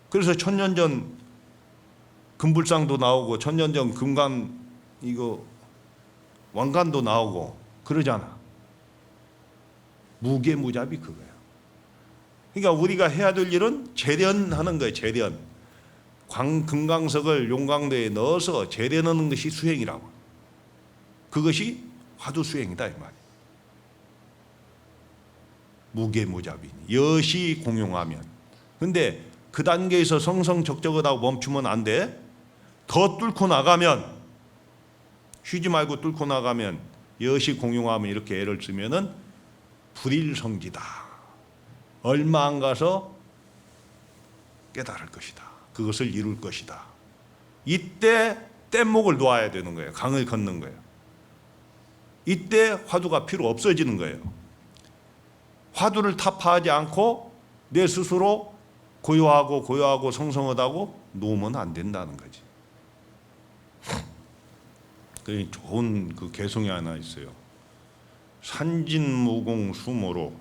그래서 천년전 금불상도 나오고 천년전 금관 이거 왕관도 나오고 그러잖아. 무게무잡이 그거예요. 그러니까 우리가 해야 될 일은 재련하는 거예요. 재련. 금강석을 용광로에 넣어서 재련하는 것이 수행이라고. 그것이 화두 수행이다 이 말이에요. 무게무잡이니 여시 공용하면. 근데 그 단계에서 성성적적하다고 멈추면 안 돼. 더 뚫고 나가면, 쉬지 말고 뚫고 나가면 여시 공용하면 이렇게 애를 쓰면은 불일성지다. 얼마 안 가서 깨달을 것이다. 그것을 이룰 것이다. 이때 뗏목을 놓아야 되는 거예요. 강을 걷는 거예요. 이때 화두가 필요 없어지는 거예요. 화두를 타파하지 않고 내 스스로 고요하고 성성하다고 놓으면 안 된다는 거지. 그 좋은 그 개성이 하나 있어요. 산진무공 수모로,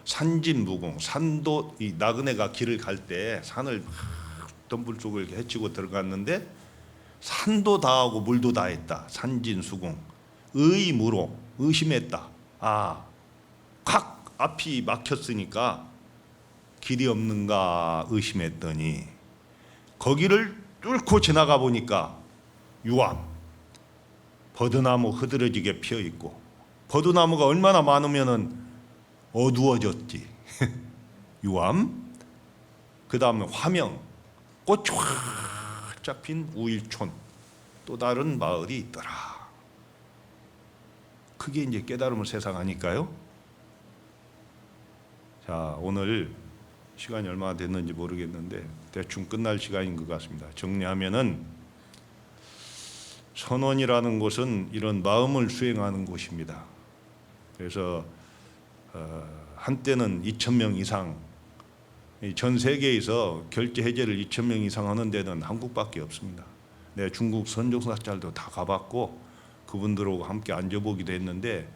산진무공, 산도 이 나그네가 길을 갈 때 산을 덤불 속을 헤치고 들어갔는데 산도 다 하고 물도 다 했다. 산진수공, 의무로 의심했다. 각 앞이 막혔으니까 길이 없는가 의심했더니 거기를 뚫고 지나가 보니까 유암, 버드나무 흐드러지게 피어 있고, 버드나무가 얼마나 많으면은 어두워졌지. 유암, 그 다음에 화명, 꽃 활짝 핀 우일촌, 또 다른 마을이 있더라. 그게 이제 깨달음을 세상 아닐까요? 자, 오늘 시간이 얼마나 됐는지 모르겠는데 대충 끝날 시간인 것 같습니다. 정리하면은 선원이라는 곳은 이런 마음을 수행하는 곳입니다. 그래서 한때는 2,000명 이상, 전 세계에서 결제 해제를 2,000명 이상 하는 데는 한국밖에 없습니다. 내 중국 선종사찰도 다 가봤고 그분들하고 함께 앉아보기도 했는데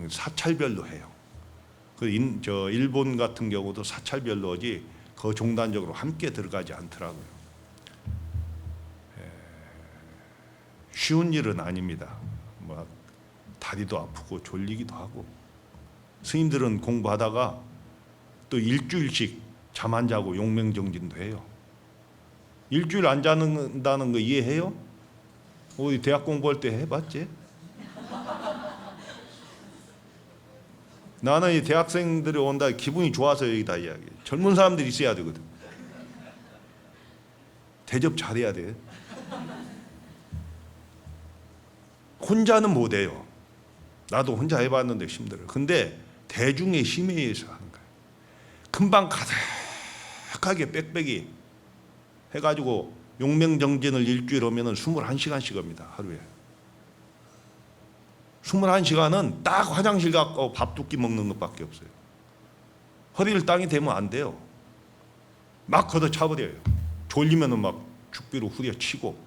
사찰별로 해요. 저 일본 같은 경우도 사찰별로 하지 그 종단적으로 함께 들어가지 않더라고요. 쉬운 일은 아닙니다. 뭐 다리도 아프고 졸리기도 하고 스님들은 공부하다가 또 일주일씩 잠 안 자고 용맹정진도 해요. 일주일 안 자는다는 거 이해해요? 우리 대학 공부할 때 해봤지? 나는 이 대학생들이 온다 기분이 좋아서 여기다 이야기. 젊은 사람들이 있어야 되거든. 대접 잘해야 돼. 혼자는 못해요. 나도 혼자 해봤는데 힘들어요. 근데 대중의 힘에 의해서 하는 거예요. 금방 가득하게 빽빽이 해가지고 용맹정진을 일주일 하면 21시간씩 합니다. 하루에. 21시간은 딱 화장실 가고 밥 두 끼 먹는 것밖에 없어요. 허리를 땅에 대면 안 돼요. 막 걷어차버려요. 졸리면 막 죽비로 후려치고.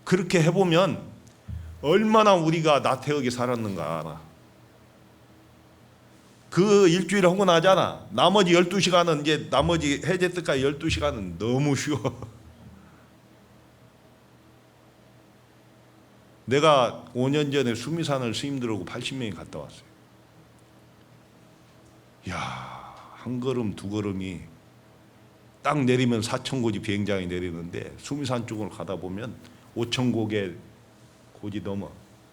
그렇게 해보면 얼마나 우리가 나태하게 살았는가 알아. 그 일주일 하고 나잖아. 나머지 12시간은 이제 나머지 해제 때까지 12시간은 너무 쉬워. 내가 5년 전에 수미산을 스님들하고 80명이 갔다 왔어요. 이야, 한 걸음 두 걸음이 딱 내리면 4,000고지 비행장이 내리는데 수미산 쪽으로 가다 보면 5,000고개 고지 넘어.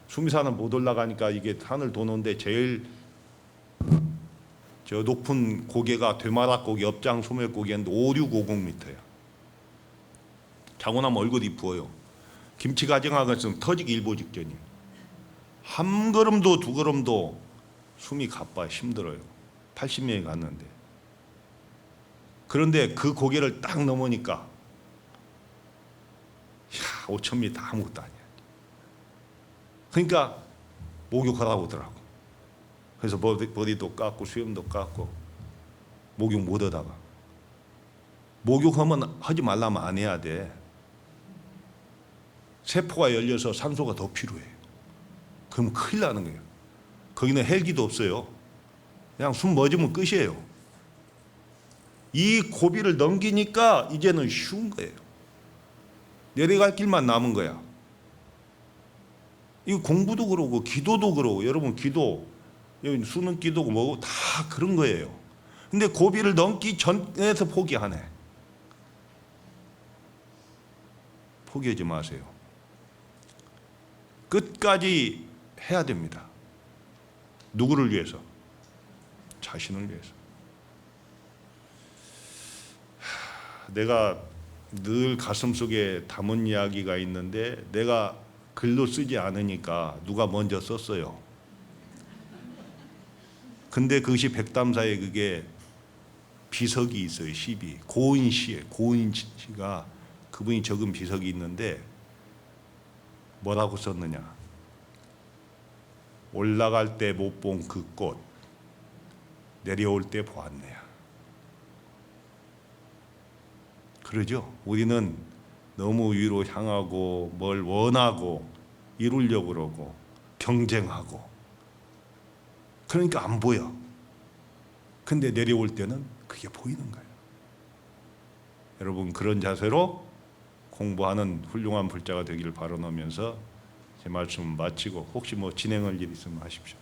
수미산은 못 올라가니까 이게 산을 도는데 제일 저 높은 고개가 되마락 고개, 업장 소멸 고개인데 5,650m야. 자고 나면 얼굴이 부어요. 김치 가정하고 있으면 터지기 일보 직전이에요. 한 걸음도 두 걸음도 숨이 가빠 힘들어요. 80명이 갔는데. 그런데 그 고개를 딱 넘으니까 5,000m 아무것도 아니야. 그러니까 목욕하라고 하더라고. 그래서 머리도 깎고 수염도 깎고 목욕 못 하다가 목욕하면 하지 말라면 안 해야 돼. 세포가 열려서 산소가 더 필요해요. 그러면 큰일 나는 거예요. 거기는 헬기도 없어요. 그냥 숨 멎으면 끝이에요. 이 고비를 넘기니까 이제는 쉬운 거예요. 내려갈 길만 남은 거야. 이 공부도 그러고 기도도 그러고 여러분 기도 수능 기도고 뭐고 다 그런 거예요. 근데 고비를 넘기 전에서 포기하네. 포기하지 마세요. 끝까지 해야 됩니다. 누구를 위해서? 자신을 위해서. 내가 늘 가슴속에 담은 이야기가 있는데 내가 글로 쓰지 않으니까 누가 먼저 썼어요. 근데 그것이 백담사에 그게 비석이 있어요. 시비. 고은 씨가 그분이 적은 비석이 있는데 뭐라고 썼느냐. 올라갈 때 못 본 그 꽃 내려올 때 보았네요. 그러죠. 우리는 너무 위로 향하고 뭘 원하고 이루려고 그러고 경쟁하고 그러니까 안 보여. 근데 내려올 때는 그게 보이는 거예요. 여러분 그런 자세로 공부하는 훌륭한 불자가 되기를 바라면서 제 말씀 마치고 혹시 뭐 진행할 일 있으면 하십시오.